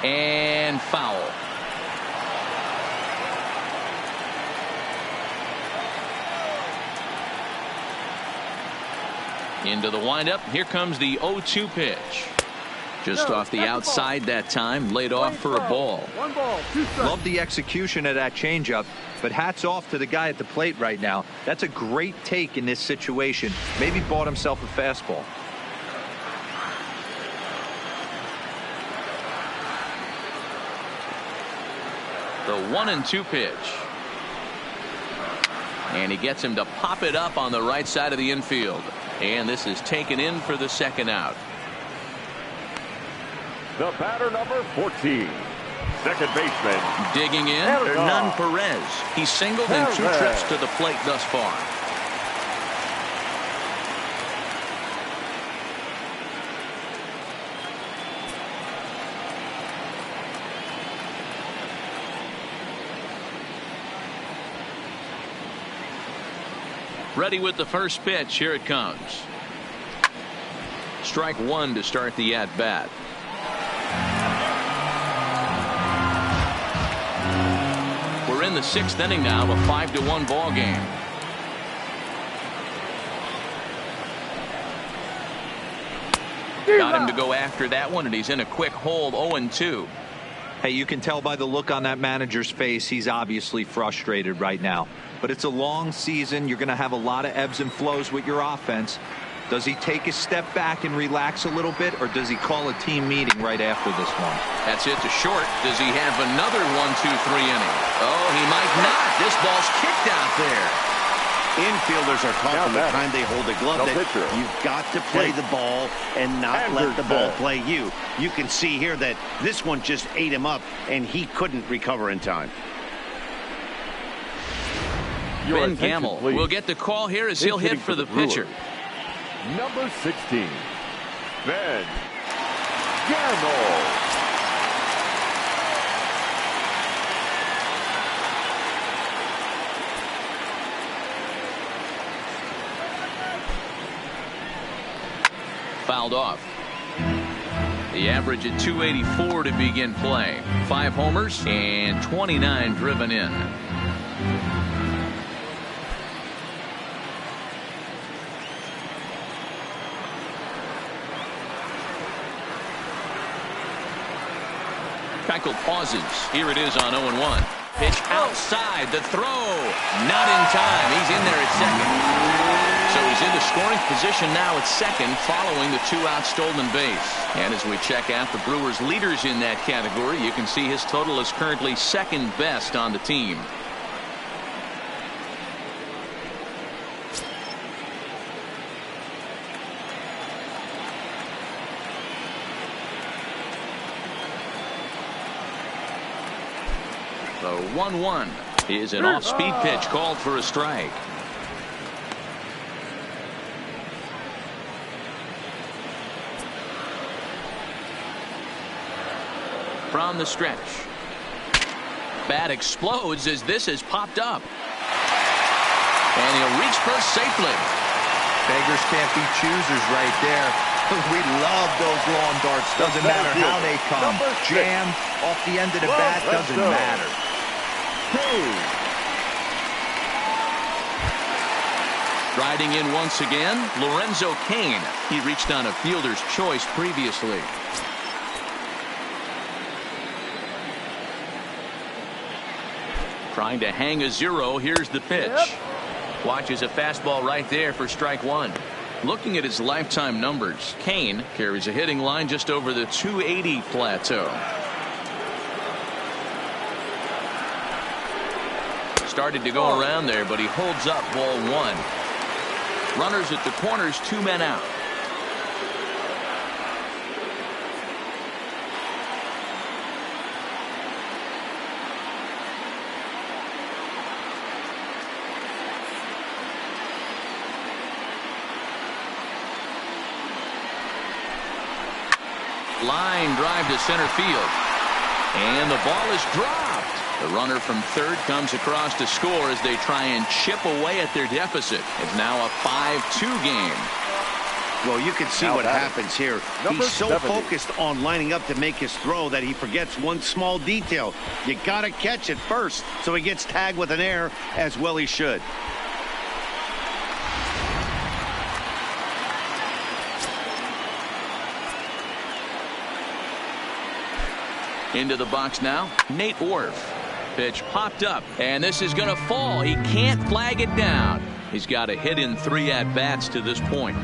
And foul. Into the windup. Here comes the 0-2 pitch. Just off the outside that time, laid off for a ball. 1 ball, 2 strikes. Love the execution of that changeup, but hats off to the guy at the plate right now. That's a great take in this situation. Maybe bought himself a fastball. The 1-2 pitch. And he gets him to pop it up on the right side of the infield. And this is taken in for the second out. The batter, number 14. Second baseman. Digging in, Perez. Hernan Perez. He's singled in 2 Perez. trips to the plate thus far. Ready with the first pitch. Here it comes. Strike 1 to start the at-bat. We're in the 6th inning now, a 5-1 ball game. Got him to go after that one, and he's in a quick hold. 0-2. Hey, you can tell by the look on that manager's face, he's obviously frustrated right now. But it's a long season. You're going to have a lot of ebbs and flows with your offense. Does he take a step back and relax a little bit, or does he call a team meeting right after this one? That's it to short. Does he have another 1-2-3 inning? Oh, he might not. This ball's kicked out there. Infielders are taught from the time they hold a glove that pitcher. you've got to play the ball and not let the ball play you. You can see here that this one just ate him up, and he couldn't recover in time. Your Ben attention, Gamble please. will get the call here as he'll hit Hitting for the Brewers. pitcher. Number 16. Ben Gamble. Fouled off. The average at 284 to begin play. 5 homers and 29 driven in. Keuchel pauses. Here it is on 0-1. Pitch outside. The throw. Not in time. He's in there at second. So he's into scoring position now at second following the 2-out stolen base. And as we check out the Brewers leaders in that category, you can see his total is currently second best on the team. The 1-1 is an off-speed pitch called for a strike. From the stretch. Bat explodes as this has popped up. And he'll reach first safely. Beggars can't be choosers right there. We love those long darts. Doesn't matter how they come. Jam off the end of the bat, doesn't matter. Riding in once again, Lorenzo Cain. He reached on a fielder's choice previously. Trying to hang a 0. Here's the pitch. Watches a fastball right there for strike 1. Looking at his lifetime numbers, Cain carries a hitting line just over the 280 plateau. Started to go around there, but he holds up ball 1. Runners at the corners, 2 men out. Line drive to center field. And the ball is dropped. The runner from third comes across to score as they try and chip away at their deficit. It's now a 5-2 game. Well, you can see what happens here. He's so 70. focused on lining up to make his throw that he forgets one small detail. You got to catch it first, so he gets tagged with an error, as well he should. Into the box now, Nate Orf. Pitch popped up, and this is going to fall. He can't flag it down. He's got a hit in 3 at-bats to this point.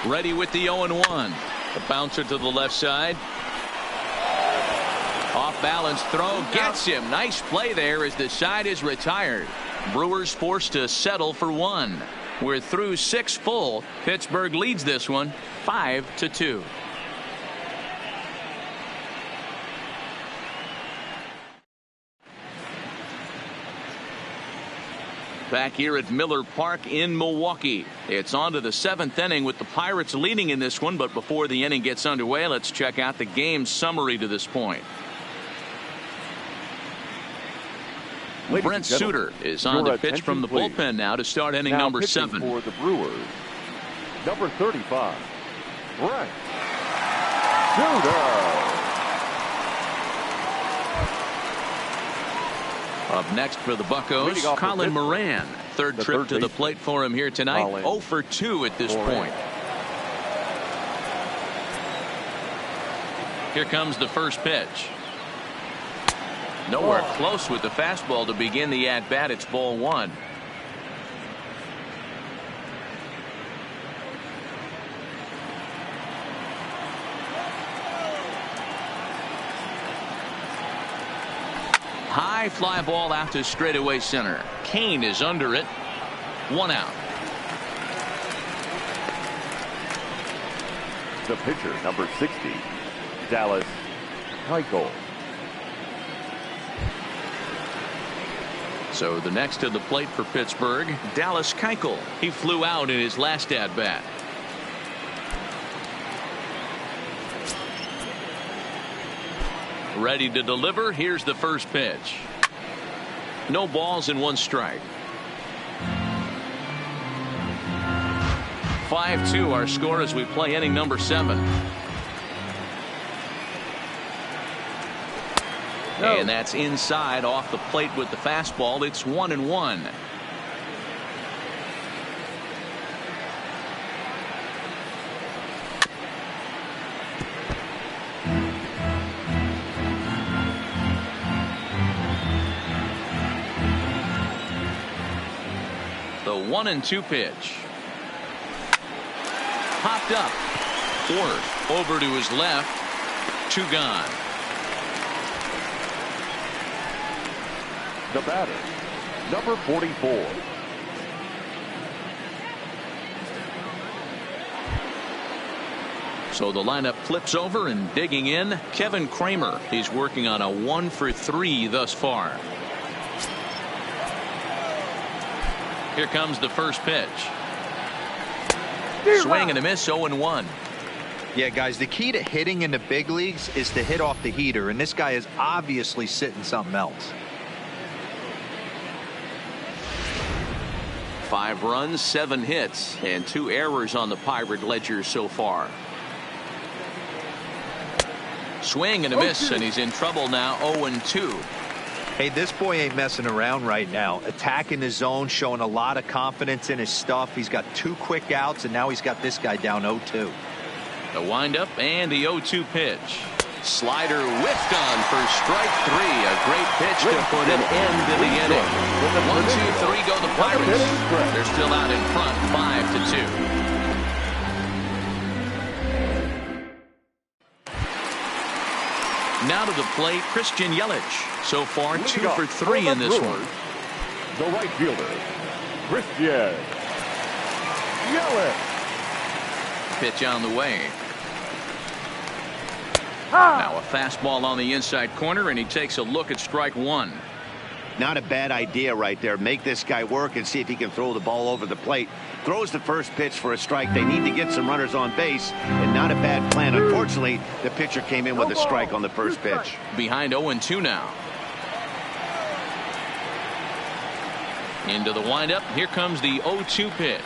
Ready with the 0-1. The bouncer to the left side. Off balance throw gets him. Nice play there as the side is retired. Brewers forced to settle for 1. We're through 6 full. Pittsburgh leads this one 5-2. Back here at Miller Park in Milwaukee. It's on to the 7th inning with the Pirates leading in this one. But before the inning gets underway, let's check out the game summary to this point. Brent Suter is on the pitch from the bullpen now to start inning number 7. For the Brewers, number 35, Brent Suter. Up next for the Buccos, Colin Moran. Third trip to the plate for him here tonight. 0 for 2 at this point. Here comes the first pitch. Nowhere close with the fastball to begin the at-bat. It's ball 1. High fly ball out to straightaway center. Kane is under it. 1 out. The pitcher, number 60, Dallas Keuchel. So the next to the plate for Pittsburgh, Dallas Keuchel. He flew out in his last at-bat. Ready to deliver. Here's the first pitch. No balls and 1 strike. 5-2 our score as we play inning number 7. And that's inside off the plate with the fastball. It's 1-1. The 1-2 pitch. Popped up. Orf over to his left. 2 gone. The batter, number 44. So the lineup flips over and digging in. Kevin Kramer. He's working on a 1 for 3 thus far. Here comes the first pitch. Swing and a miss. 0-1. Yeah, guys, the key to hitting in the big leagues is to hit off the heater, and this guy is obviously sitting something else. 5 runs, 7 hits, and 2 errors on the Pirate ledger so far. Swing and a miss, and he's in trouble now. 0-2. Hey, this boy ain't messing around right now. Attacking the zone, showing a lot of confidence in his stuff. He's got 2 quick outs, and now he's got this guy down 0-2. The windup and the 0-2 pitch. Slider whiffed on for strike 3. A great pitch to put an end to the inning. 1-2-3 go the Pirates. They're still out in front 5-2. Now to the plate, Christian Yelich. So far 2 for 3 in this one. The right fielder, Christian Yelich. Pitch on the way. Now a fastball on the inside corner, and he takes a look at strike 1. Not a bad idea right there. Make this guy work and see if he can throw the ball over the plate. Throws the first pitch for a strike. They need to get some runners on base, and not a bad plan. Unfortunately, the pitcher came in with a strike on the first pitch. Behind 0-2 now. Into the windup. Here comes the 0-2 pitch.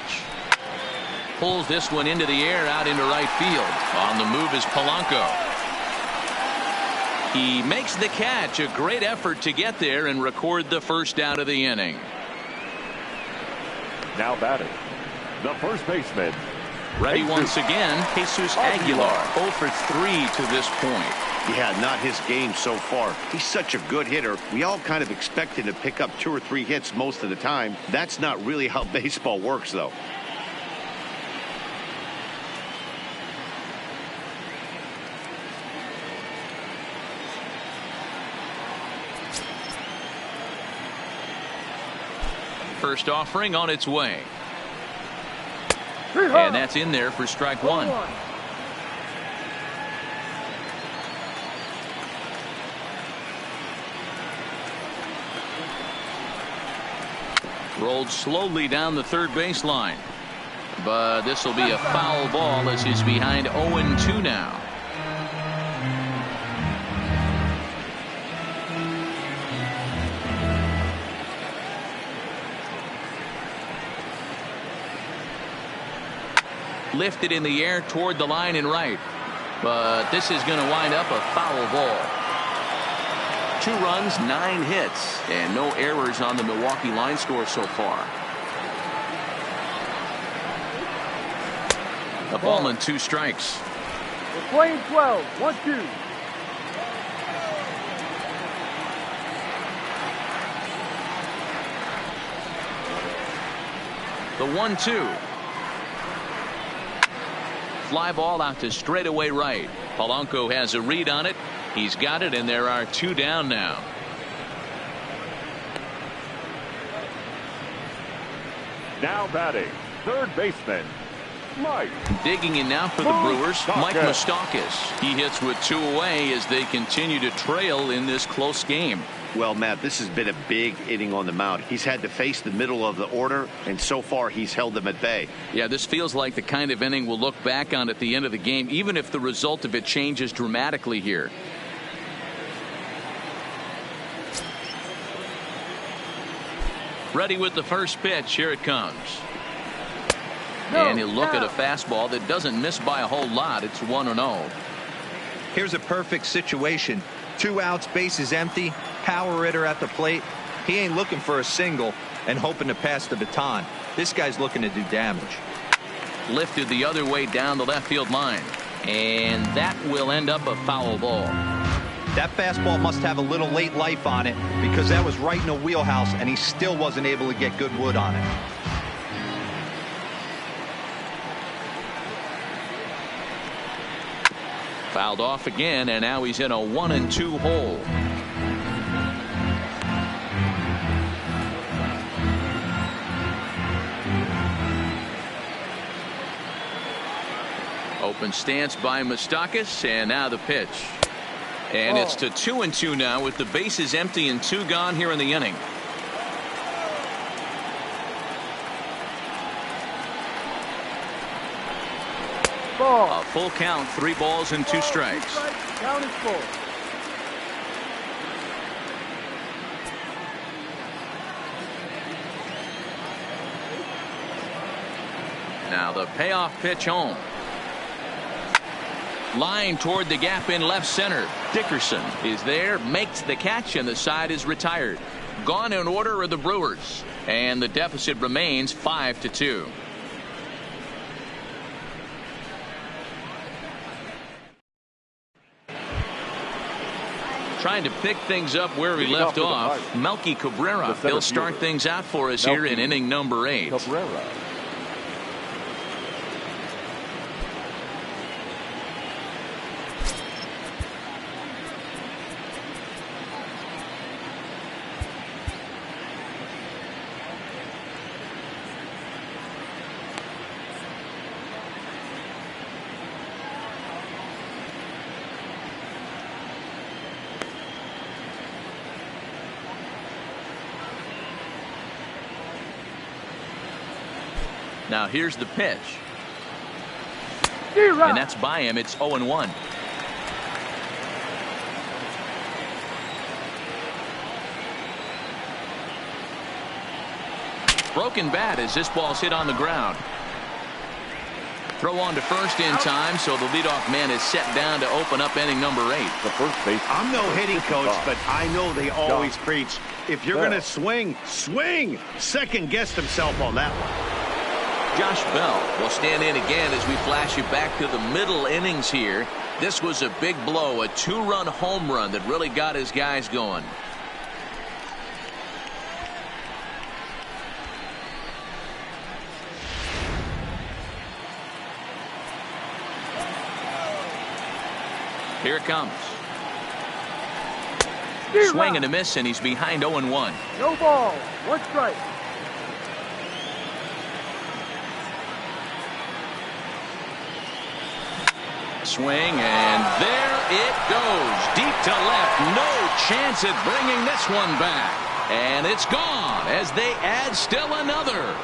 Pulls this one into the air out into right field. On the move is Polanco. He makes the catch. A great effort to get there and record the first out of the inning. Now batting, the first baseman. Ready once again, Jesus Aguilar. 0 for 3 to this point. Yeah, not his game so far. He's such a good hitter. We all kind of expect him to pick up 2 or 3 hits most of the time. That's not really how baseball works, though. First offering on its way. And that's in there for strike 1. Rolled slowly down the third baseline. But this will be a foul ball as he's behind 0-2 now. Lifted in the air toward the line and right. But this is going to wind up a foul ball. 2 runs, 9 hits, and no errors on the Milwaukee line score so far. A ball and 2 strikes. We're playing 12. 1-2. The 1-2. Fly ball out to straightaway right. Polanco has a read on it. He's got it, and there are 2 down now. Now batting, third baseman, Mike. Digging in now for the Brewers, Mike Moustakas. He hits with 2 away as they continue to trail in this close game. Well, Matt, this has been a big inning on the mound. He's had to face the middle of the order, and so far he's held them at bay. Yeah, this feels like the kind of inning we'll look back on at the end of the game, even if the result of it changes dramatically here. Ready with the first pitch. Here it comes. And he'll look at a fastball that doesn't miss by a whole lot. It's 1-0. Here's a perfect situation. 2 outs, bases empty, power hitter at the plate. He ain't looking for a single and hoping to pass the baton. This guy's looking to do damage. Lifted the other way down the left field line. And that will end up a foul ball. That fastball must have a little late life on it because that was right in the wheelhouse and he still wasn't able to get good wood on it. Fouled off again, and now he's in a 1-2 hole. Open stance by Moustakas, and now the pitch. And it's to 2-2 now with the bases empty and 2 gone here in the inning. Ball. A full count, 3 balls and 2 strikes. Count is full. Now the payoff pitch home. Line toward the gap in left center. Dickerson is there, makes the catch, and the side is retired. Gone in order are the Brewers, and the deficit remains 5-2. Trying to pick things up where we left off. Melky Cabrera. He'll start things out for us here in inning number 8. Cabrera. Now here's the pitch. And that's by him. It's 0-1. Broken bat as this ball's hit on the ground. Throw on to first in time, so the leadoff man is set down to open up inning number 8. The first base. I'm no hitting coach, but I know they always preach, if you're going to swing, swing. Second guessed himself on that one. Josh Bell will stand in again as we flash you back to the middle innings here. This was a big blow, a 2-run home run that really got his guys going. Here it comes. Swing and a miss, and he's behind 0-1. No ball. 1 strike. Swing, and there it goes. Deep to left. No chance at bringing this one back. And it's gone as they add still another.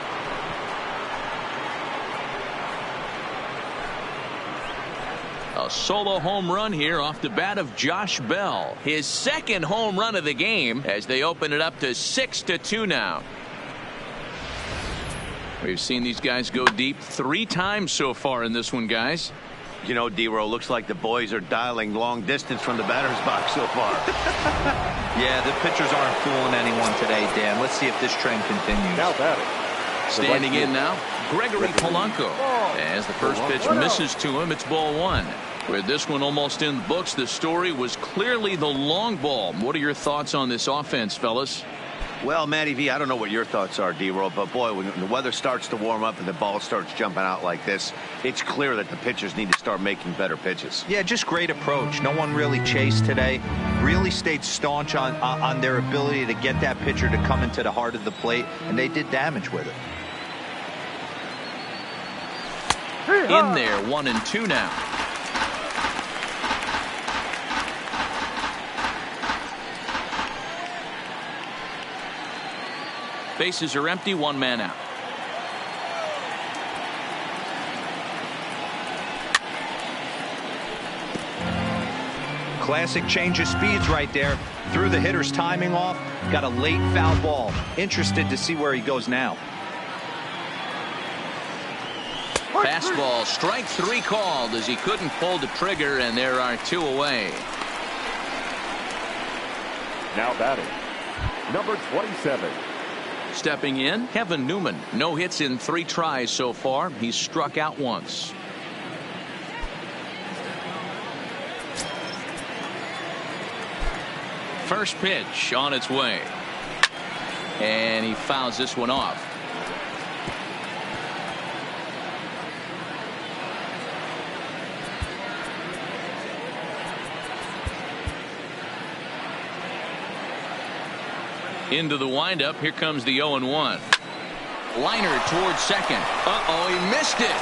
A solo home run here off the bat of Josh Bell. His second home run of the game as they open it up to 6-2 now. We've seen these guys go deep 3 times so far in this one, guys. You know, D-Row, looks like the boys are dialing long distance from the batter's box so far. Yeah, the pitchers aren't fooling anyone today, Dan. Let's see if this trend continues. Now batting. Standing in now, Gregory Polanco. As the first pitch misses to him, it's ball 1. With this one almost in the books, the story was clearly the long ball. What are your thoughts on this offense, fellas? Well, Matty V, I don't know what your thoughts are, D-Roll, but boy, when the weather starts to warm up and the ball starts jumping out like this, it's clear that the pitchers need to start making better pitches. Yeah, just great approach. No one really chased today. Really stayed staunch on their ability to get that pitcher to come into the heart of the plate, and they did damage with it. In there, 1-2 now. Bases are empty, 1 man out. Classic change of speeds right there. Threw the hitter's timing off. Got a late foul ball. Interested to see where he goes now. Fastball, strike 3 called as he couldn't pull the trigger, and there are 2 away. Now batting, number 27. Stepping in, Kevin Newman. No hits in 3 tries so far. He's struck out once. First pitch on its way. And he fouls this one off. Into the windup. Here comes the 0-1. Liner towards second. He missed it.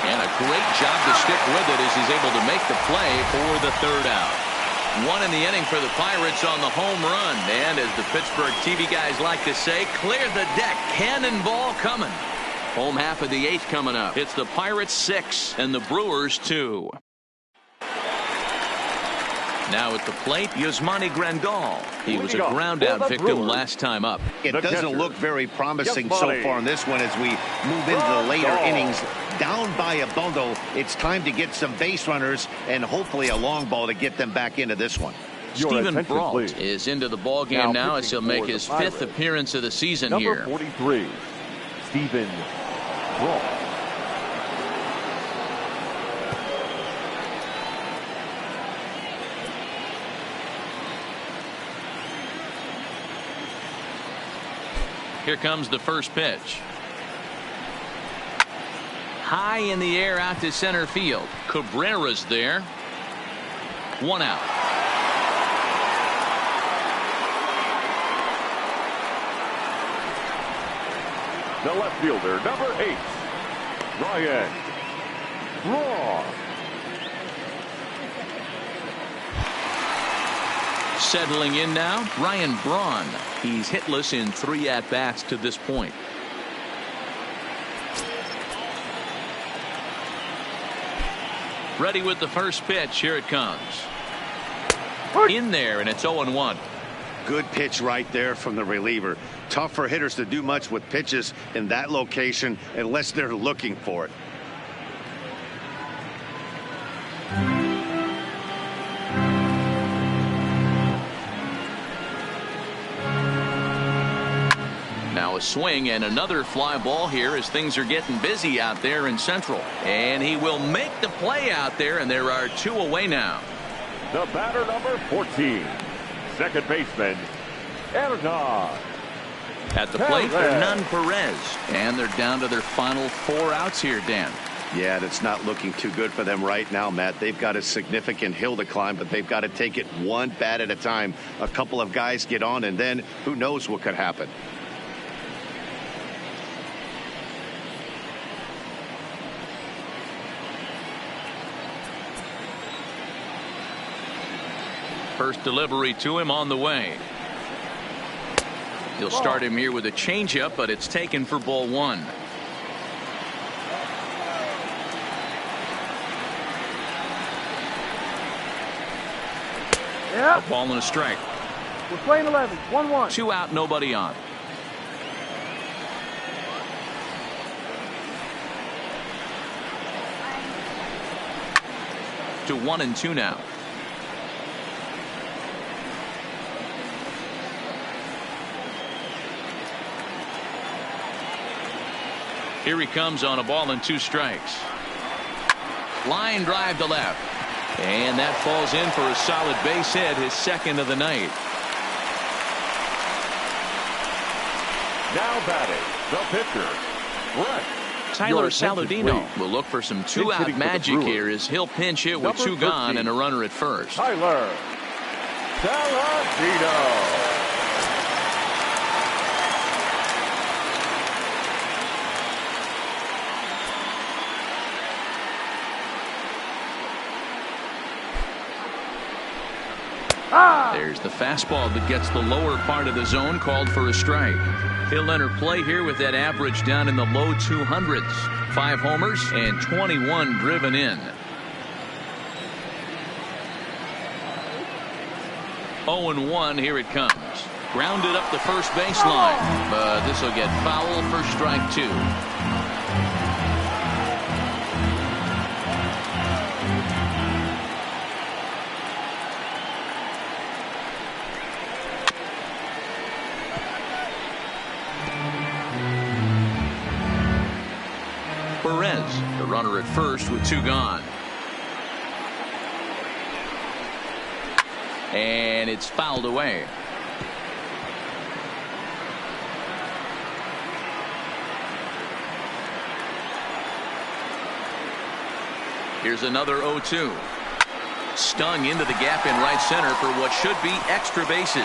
And a great job to stick with it as he's able to make the play for the 3rd out. 1 in the inning for the Pirates on the home run. And as the Pittsburgh TV guys like to say, clear the deck. Cannonball coming. Home half of the 8th coming up. It's the Pirates 6 and the Brewers 2. Now at the plate, Yasmani Grandal. He was a ground-out victim last time up. It doesn't look very promising so far in this one as we move into the later innings. Down by a bundle, it's time to get some base runners and hopefully a long ball to get them back into this one. Stephen Brault is into the ball game now as he'll make his 5th appearance of the season here. Number 43, Stephen Brault. Here comes the first pitch. High in the air out to center field. Cabrera's there. 1 out. The left fielder, number 8, Ryan Braun. Settling in now, Ryan Braun. He's hitless in 3 at-bats to this point. Ready with the first pitch. Here it comes. In there, and it's 0-1. Good pitch right there from the reliever. Tough for hitters to do much with pitches in that location unless they're looking for it. Now a swing and another fly ball here as things are getting busy out there in Central. And he will make the play out there, and there are 2 away now. The batter, number 14, second baseman, Hernan. At the plate, Hernan Perez. And they're down to their final 4 outs here, Dan. Yeah, that's not looking too good for them right now, Matt. They've got a significant hill to climb, but they've got to take it one bat at a time. A couple of guys get on, and then who knows what could happen. First delivery to him on the way. He'll start him here with a changeup, but it's taken for ball 1. Yeah. A ball and a strike. We're playing 11. 1-1. 2 out, nobody on. To 1-2 now. Here he comes on a ball and 2 strikes. Line drive to left. And that falls in for a solid base hit, his second of the night. Now batting, the pitcher, Brett. Tyler Saladino will look for some 2-out magic here as he'll pinch hit with 2 gone and a runner at first. Tyler Saladino. There's the fastball that gets the lower part of the zone, called for a strike. He'll enter play here with that average down in the low 200s. 5 homers and 21 driven in. 0-1, here it comes. Grounded up the first baseline, but this will get foul for strike 2. Perez, the runner at first with 2 gone. And it's fouled away. Here's another 0-2. Stung into the gap in right center for what should be extra bases.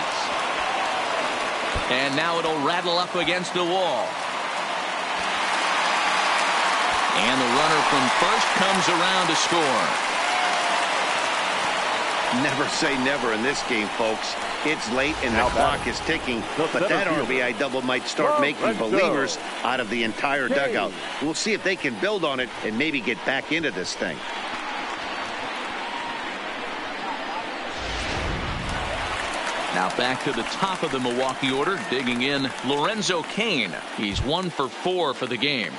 And now it'll rattle up against the wall. And the runner from first comes around to score. Never say never in this game, folks. It's late and the clock is ticking, but that RBI double might start making believers out of the entire dugout. We'll see if they can build on it and maybe get back into this thing. Now back to the top of the Milwaukee order, digging in Lorenzo Cain. He's 1 for 4 for the game.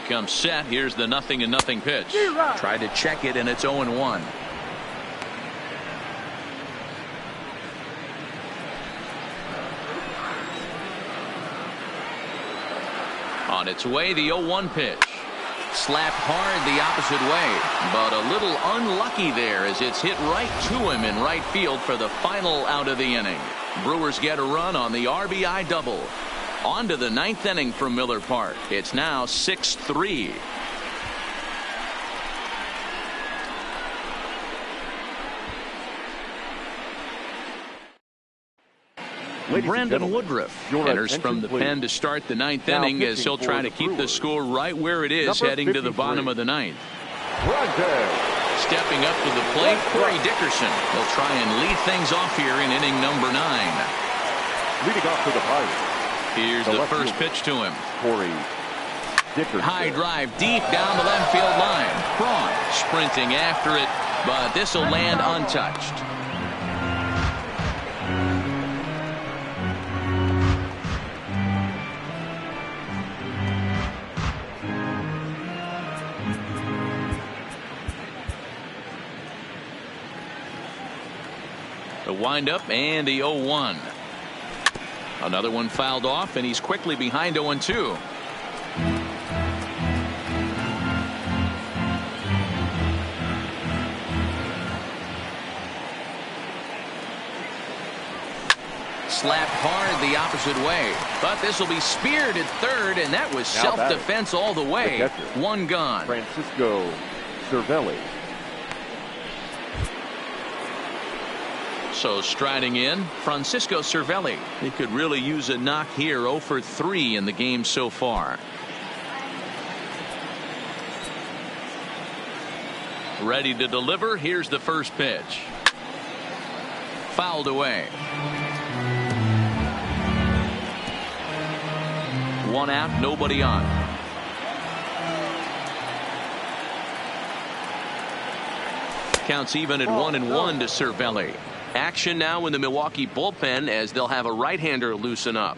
Comes set. Here's the 0-0 pitch. Try to check it, and it's 0-1. On its way, the 0-1 pitch. Slapped hard the opposite way, but a little unlucky there as it's hit right to him in right field for the final out of the inning. Brewers get a run on the RBI double. On to the 9th inning from Miller Park. It's now 6-3. Brandon Woodruff enters from the pen to start the 9th inning as he'll try to keep the score right where it is heading to the bottom of the 9th. Stepping up to the plate, Corey Dickerson. He'll try and lead things off here in inning number 9. Leading off to the Pirates. Here's the first pitch to him. Corey Dickerson. High drive deep down the left field line. Braun sprinting after it, but this will land untouched. The windup and the 0-1. Another one fouled off, and he's quickly behind 0-2. Slapped hard the opposite way, but this will be speared at third, and that was self-defense all the way. One gone. Francisco Cervelli. So striding in, Francisco Cervelli. He could really use a knock here. 0 for 3 in the game so far. Ready to deliver. Here's the first pitch. Fouled away. 1 out, nobody on. Counts even at 1-1 to Cervelli. Action now in the Milwaukee bullpen as they'll have a right-hander loosen up.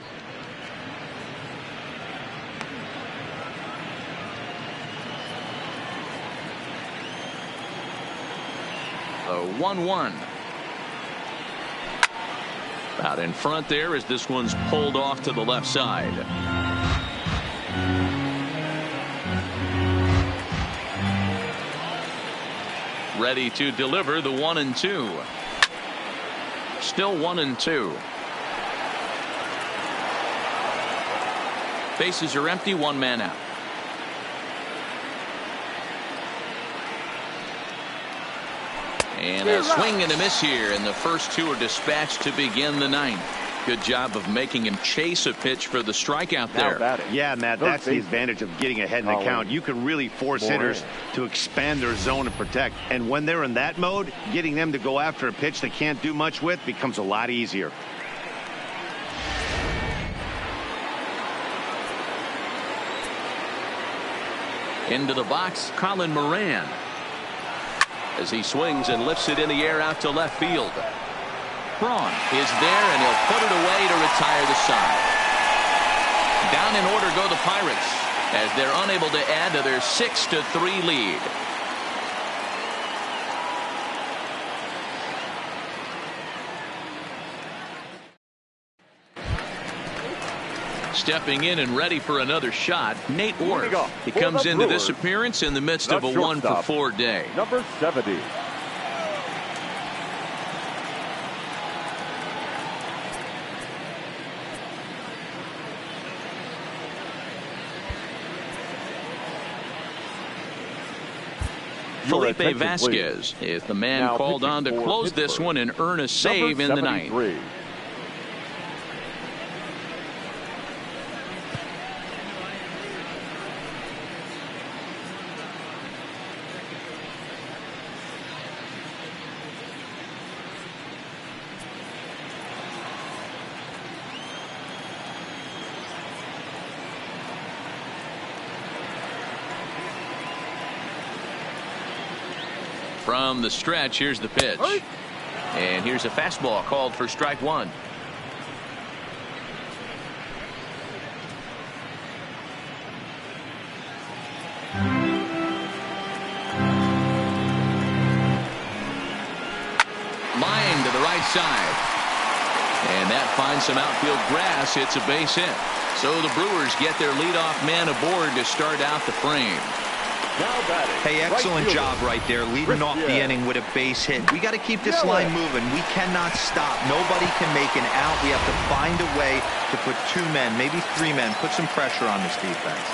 A 1-1. Out in front there as this one's pulled off to the left side. Ready to deliver the 1-2. Still 1-2. Bases are empty, 1 man out. And a swing and a miss here, and the first 2 are dispatched to begin the 9th. Good job of making him chase a pitch for the strikeout there. Yeah, Matt, that's the advantage of getting ahead in the count. You can really force hitters to expand their zone and protect. And when they're in that mode, getting them to go after a pitch they can't do much with becomes a lot easier. Into the box, Colin Moran. As he swings and lifts it in the air out to left field. Braun is there, and he'll put it away to retire the side. Down in order go the Pirates as they're unable to add to their 6-3 lead. Stepping in and ready for another shot, Nate Orth. He comes into this appearance in the midst of a 1-for-4 day. Number 70. Felipe Vasquez is the man now called on to close this one and earn a save in the 9th. From the stretch, here's the pitch. And here's a fastball called for strike 1. Line to the right side. And that finds some outfield grass. It's a base hit. So the Brewers get their leadoff man aboard to start out the frame. Hey, excellent job right there, leading off the inning with a base hit. We got to keep this line moving. We cannot stop. Nobody can make an out. We have to find a way to put 2 men, maybe 3 men, put some pressure on this defense.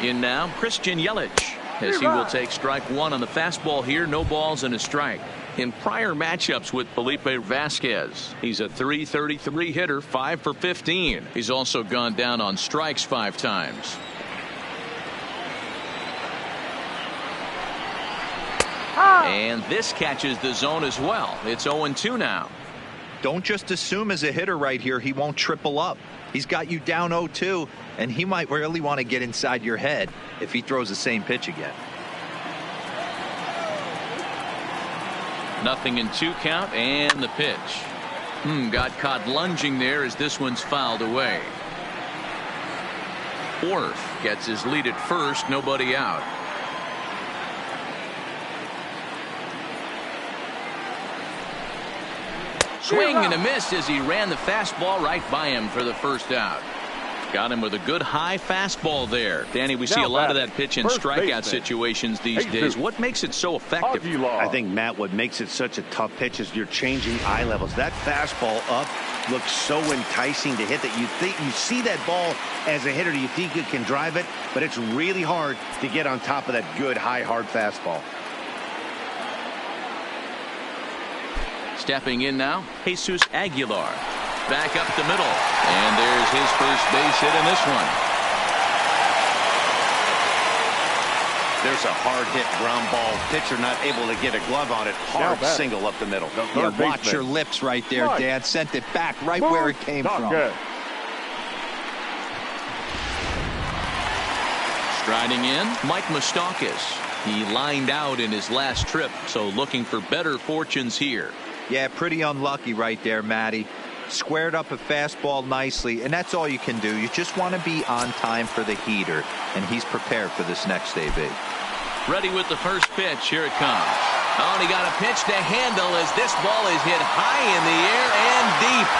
In now, Christian Yelich, as he will take strike 1 on the fastball here. No balls and a strike. In prior matchups with Felipe Vasquez, he's a .333 hitter, 5 for 15. He's also gone down on strikes 5 times. And this catches the zone as well. It's 0-2 now. Don't just assume as a hitter right here he won't triple up. He's got you down 0-2, and he might really want to get inside your head if he throws the same pitch again. 0-2 count, and the pitch. Got caught lunging there as this one's fouled away. Orth gets his lead at first, nobody out. Swing and a miss as he ran the fastball right by him for the first out. Got him with a good high fastball there. Danny, we see a lot of that pitch in strikeout situations these days. What makes it so effective? I think, Matt, what makes it such a tough pitch is you're changing eye levels. That fastball up looks so enticing to hit that you see that ball as a hitter, you think you can drive it, but it's really hard to get on top of that good high hard fastball. Stepping in now, Jesus Aguilar. Back up the middle. And there's his first base hit in this one. There's a hard hit ground ball. Pitcher not able to get a glove on it. Hard single up the middle. Yeah, watch your lips right there, Dan. Sent it back right where it came from. Good. Striding in, Mike Moustakas. He lined out in his last trip, so looking for better fortunes here. Yeah, pretty unlucky right there, Matty. Squared up a fastball nicely, and that's all you can do. You just want to be on time for the heater, and he's prepared for this next AB. Ready with the first pitch. Here it comes. Oh, and he got a pitch to handle as this ball is hit high in the air and deep.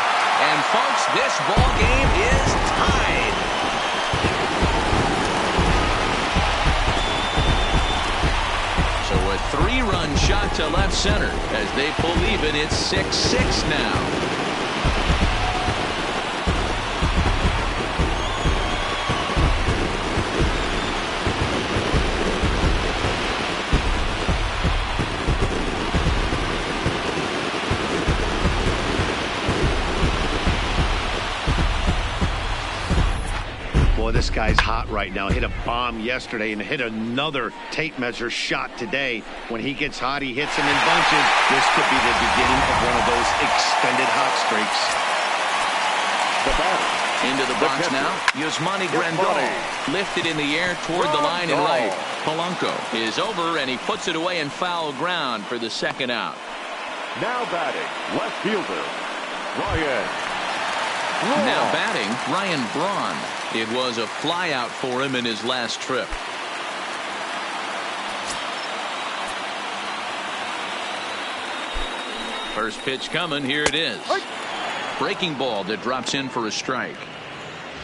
And, folks, this ball game is tied. So a 3-run shot to left center. As they believe it, it's 6-6 now. This guy's hot right now. Hit a bomb yesterday and hit another tape measure shot today. When he gets hot, he hits them in bunches. This could be the beginning of one of those extended hot streaks. Into the box now. Yasmani Grandal lifted in the air toward the line and right. Polanco is over and he puts it away in foul ground for the second out. Now batting, left fielder, Ryan. Now batting, Ryan Braun. It was a flyout for him in his last trip. First pitch coming. Here it is. Breaking ball that drops in for a strike.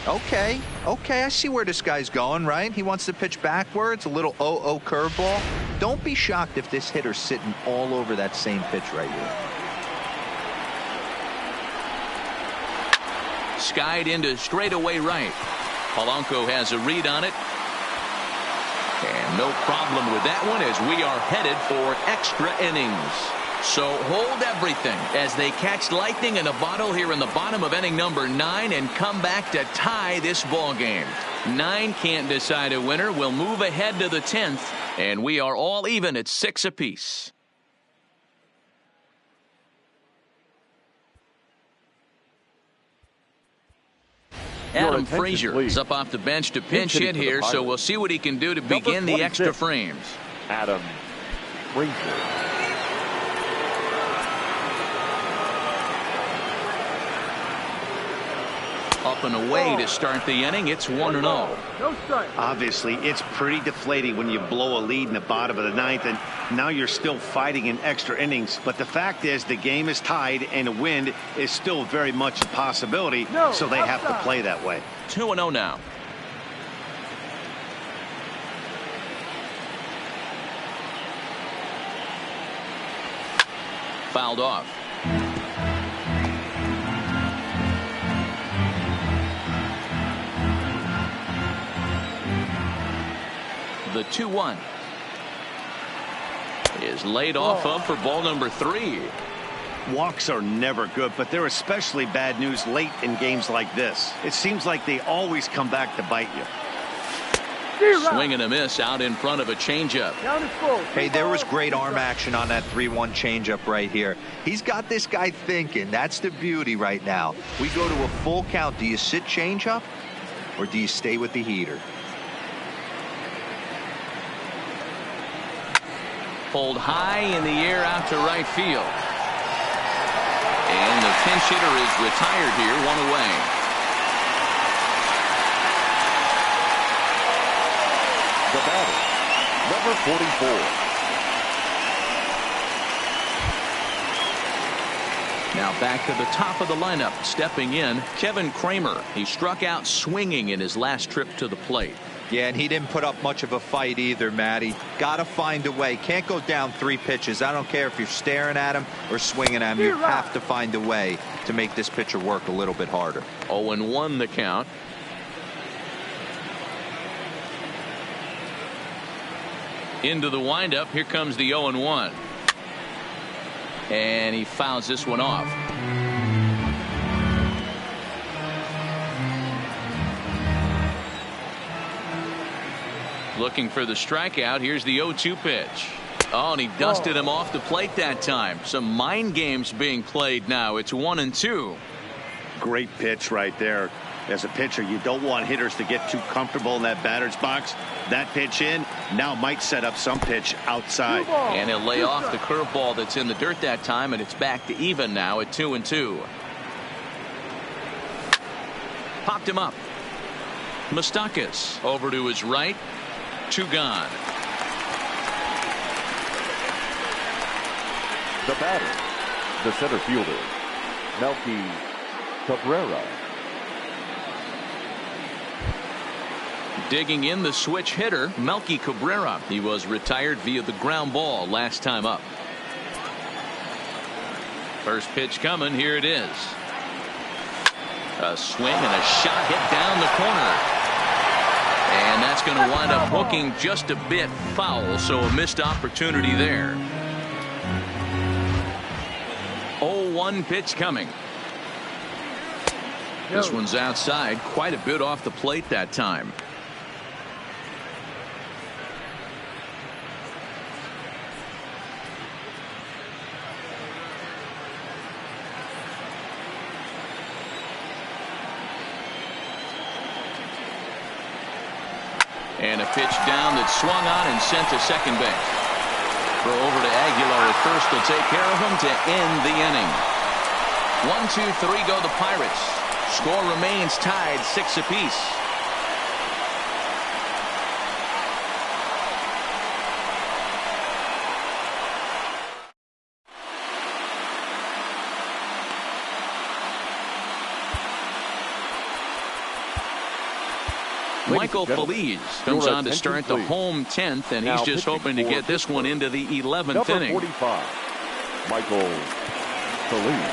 Okay, I see where this guy's going, right? He wants to pitch backwards, a little 0-0 curveball. Don't be shocked if this hitter's sitting all over that same pitch right here. Skied into straightaway right. Polanco has a read on it. And no problem with that one as we are headed for extra innings. So hold everything as they catch lightning in a bottle here in the bottom of inning number 9 and come back to tie this ball game. 9 can't decide a winner. We'll move ahead to the 10th, and we are all even at 6 apiece. Adam Frazier is up off the bench to pinch hit here, so we'll see what he can do to begin the extra frames. Adam Frazier. Up and away to start the inning. It's 1-0. No strike. Obviously, it's pretty deflating when you blow a lead in the bottom of the 9th, and now you're still fighting in extra innings. But the fact is, the game is tied, and a win is still very much a possibility, so they have to play that way. 2-0 now. Fouled off. The 2-1 is laid off of for ball number 3. Walks are never good, but they're especially bad news late in games like this. It seems like they always come back to bite you. Swing and a miss out in front of a changeup. Hey, there was great arm action on that 3-1 changeup right here. He's got this guy thinking. That's the beauty right now. We go to a full count. Do you sit changeup or do you stay with the heater? Pulled high in the air out to right field. And the pinch hitter is retired here, 1 away. The batter, number 44. Now back to the top of the lineup, stepping in, Kevin Kramer. He struck out swinging in his last trip to the plate. Yeah, and he didn't put up much of a fight either, Matty. Got to find a way. Can't go down 3 pitches. I don't care if you're staring at him or swinging at him. You have to find a way to make this pitcher work a little bit harder. 0-1 the count. Into the windup. Here comes the 0-1. And he fouls this one off. Looking for the strikeout. Here's the 0-2 pitch. Oh, and he dusted him off the plate that time. Some mind games being played now. It's 1-2. Great pitch right there. As a pitcher, you don't want hitters to get too comfortable in that batter's box. That pitch in now might set up some pitch outside. And he'll lay off the curveball that's in the dirt that time, and it's back to even now at 2-2. Popped him up. Moustakas over to his right. 2 gone. The batter, the center fielder, Melky Cabrera. Digging in the switch hitter, Melky Cabrera. He was retired via the ground ball last time up. First pitch coming. Here it is. A swing and a shot hit down the corner. And that's going to wind up hooking just a bit foul, so a missed opportunity there. 0-1 pitch coming. This one's outside, quite a bit off the plate that time. And a pitch down that swung on and sent to second base. Throw over to Aguilar at first will take care of him to end the inning. 1-2-3 go the Pirates. Score remains tied 6 apiece. Michael Feliz comes on to start the home 10th, and he's just hoping to get this one into the 11th inning. Number 45, Michael Feliz.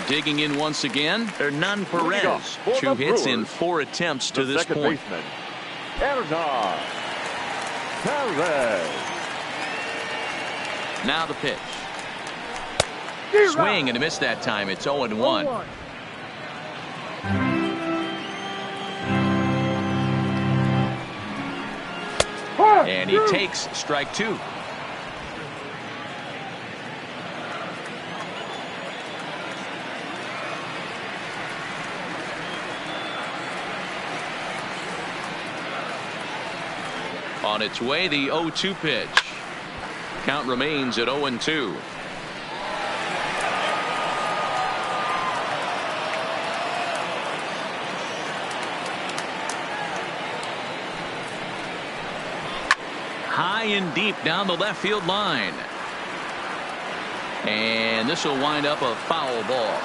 Digging in once again, Hernan Perez. 2 hits in 4 attempts to this point. Baseman, Hernan Perez. Now the pitch. Swing and a miss that time. It's 0-1. And he takes strike 2. On its way, the 0-2 pitch. Count remains at 0-2. High and deep down the left field line. And this will wind up a foul ball.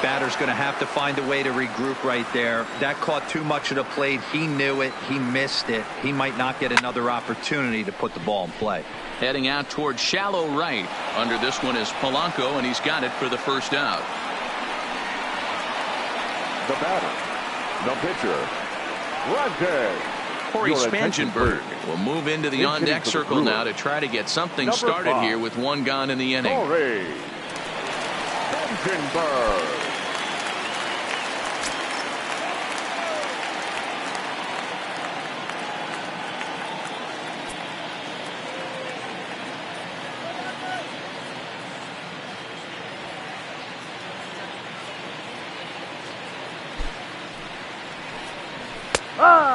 Batter's going to have to find a way to regroup right there. That caught too much of the plate. He knew it. He missed it. He might not get another opportunity to put the ball in play. Heading out towards shallow right. Under this one is Polanco, and he's got it for the first out. The batter, the pitcher, Randy. Corey Spangenberg will move into the on-deck circle now to try to get something started here with 1 gone in the inning. Corey Spangenberg.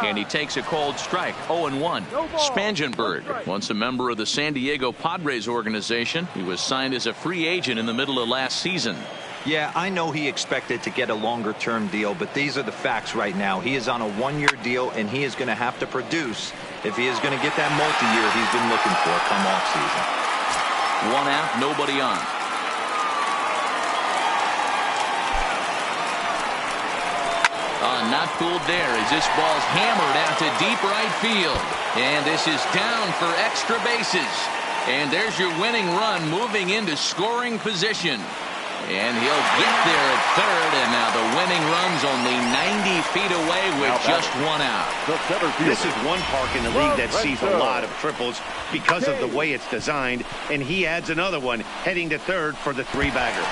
And he takes a cold strike. 0-1. Spangenberg, once a member of the San Diego Padres organization. He was signed as a free agent in the middle of last season. Yeah, I know he expected to get a longer-term deal, but these are the facts right now. He is on a one-year deal, and he is going to have to produce if he is going to get that multi-year he's been looking for come off-season. 1 out, nobody on. Not fooled there as this ball's hammered out to deep right field. And this is down for extra bases. And there's your winning run moving into scoring position. And he'll get there at third, and now the winning run's only 90 feet away with just 1 out. This is one park in the league that sees a lot of triples because of the way it's designed, and he adds another one heading to third for the 3-bagger.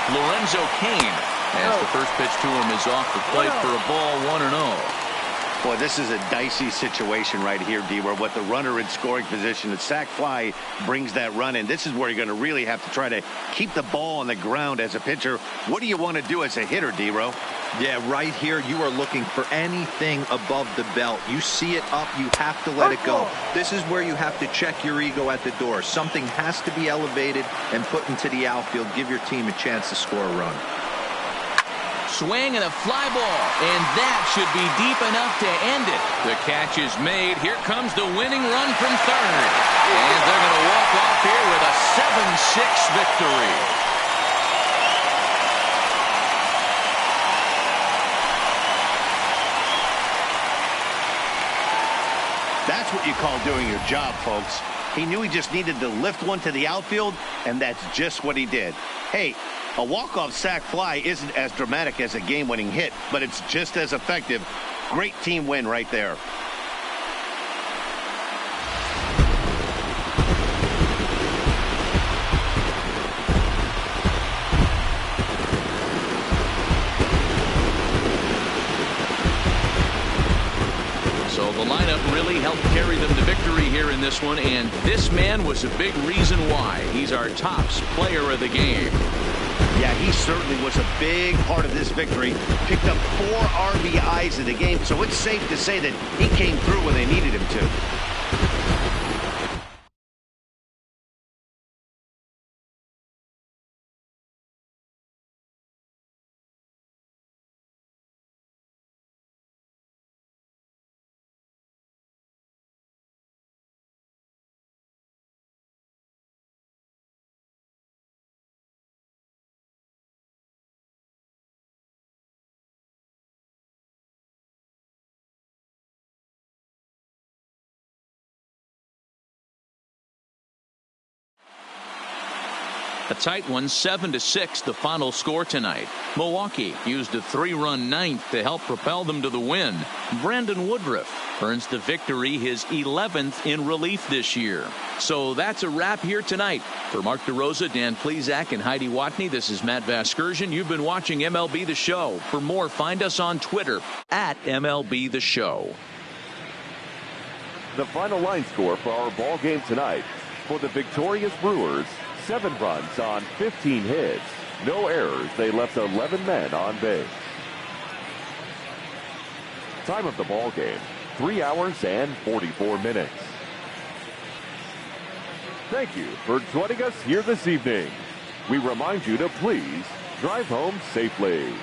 Lorenzo Cain as the first pitch to him is off the plate for a ball 1-0. Boy, this is a dicey situation right here, D, where with the runner in scoring position, the sac fly brings that run in. This is where you're going to really have to try to keep the ball on the ground as a pitcher. What do you want to do as a hitter, D-Ro? Yeah, right here, you are looking for anything above the belt. You see it up, you have to let it go. This is where you have to check your ego at the door. Something has to be elevated and put into the outfield. Give your team a chance to score a run. Swing and a fly ball, and that should be deep enough to end it. The catch is made. Here comes the winning run from third. And they're going to walk off here with a 7-6 victory. That's what you call doing your job, folks. He knew he just needed to lift one to the outfield, and that's just what he did. Hey, a walk-off sac fly isn't as dramatic as a game-winning hit, but it's just as effective. Great team win right there. So the lineup really helped carry them to victory here in this one, and this man was a big reason why. He's our tops player of the game. Yeah, he certainly was a big part of this victory. Picked up 4 RBIs in the game, so it's safe to say that he came through when they needed him to. A tight one, 7-6, the final score tonight. Milwaukee used a 3-run ninth to help propel them to the win. Brandon Woodruff earns the victory, his 11th in relief this year. So that's a wrap here tonight. For Mark DeRosa, Dan Plesac, and Heidi Watney, this is Matt Vasgersian. You've been watching MLB The Show. For more, find us on Twitter at MLB The Show. The final line score for our ball game tonight. For the victorious Brewers, 7 runs on 15 hits. No errors. They left 11 men on base. Time of the ball game, 3 hours and 44 minutes. Thank you for joining us here this evening. We remind you to please drive home safely.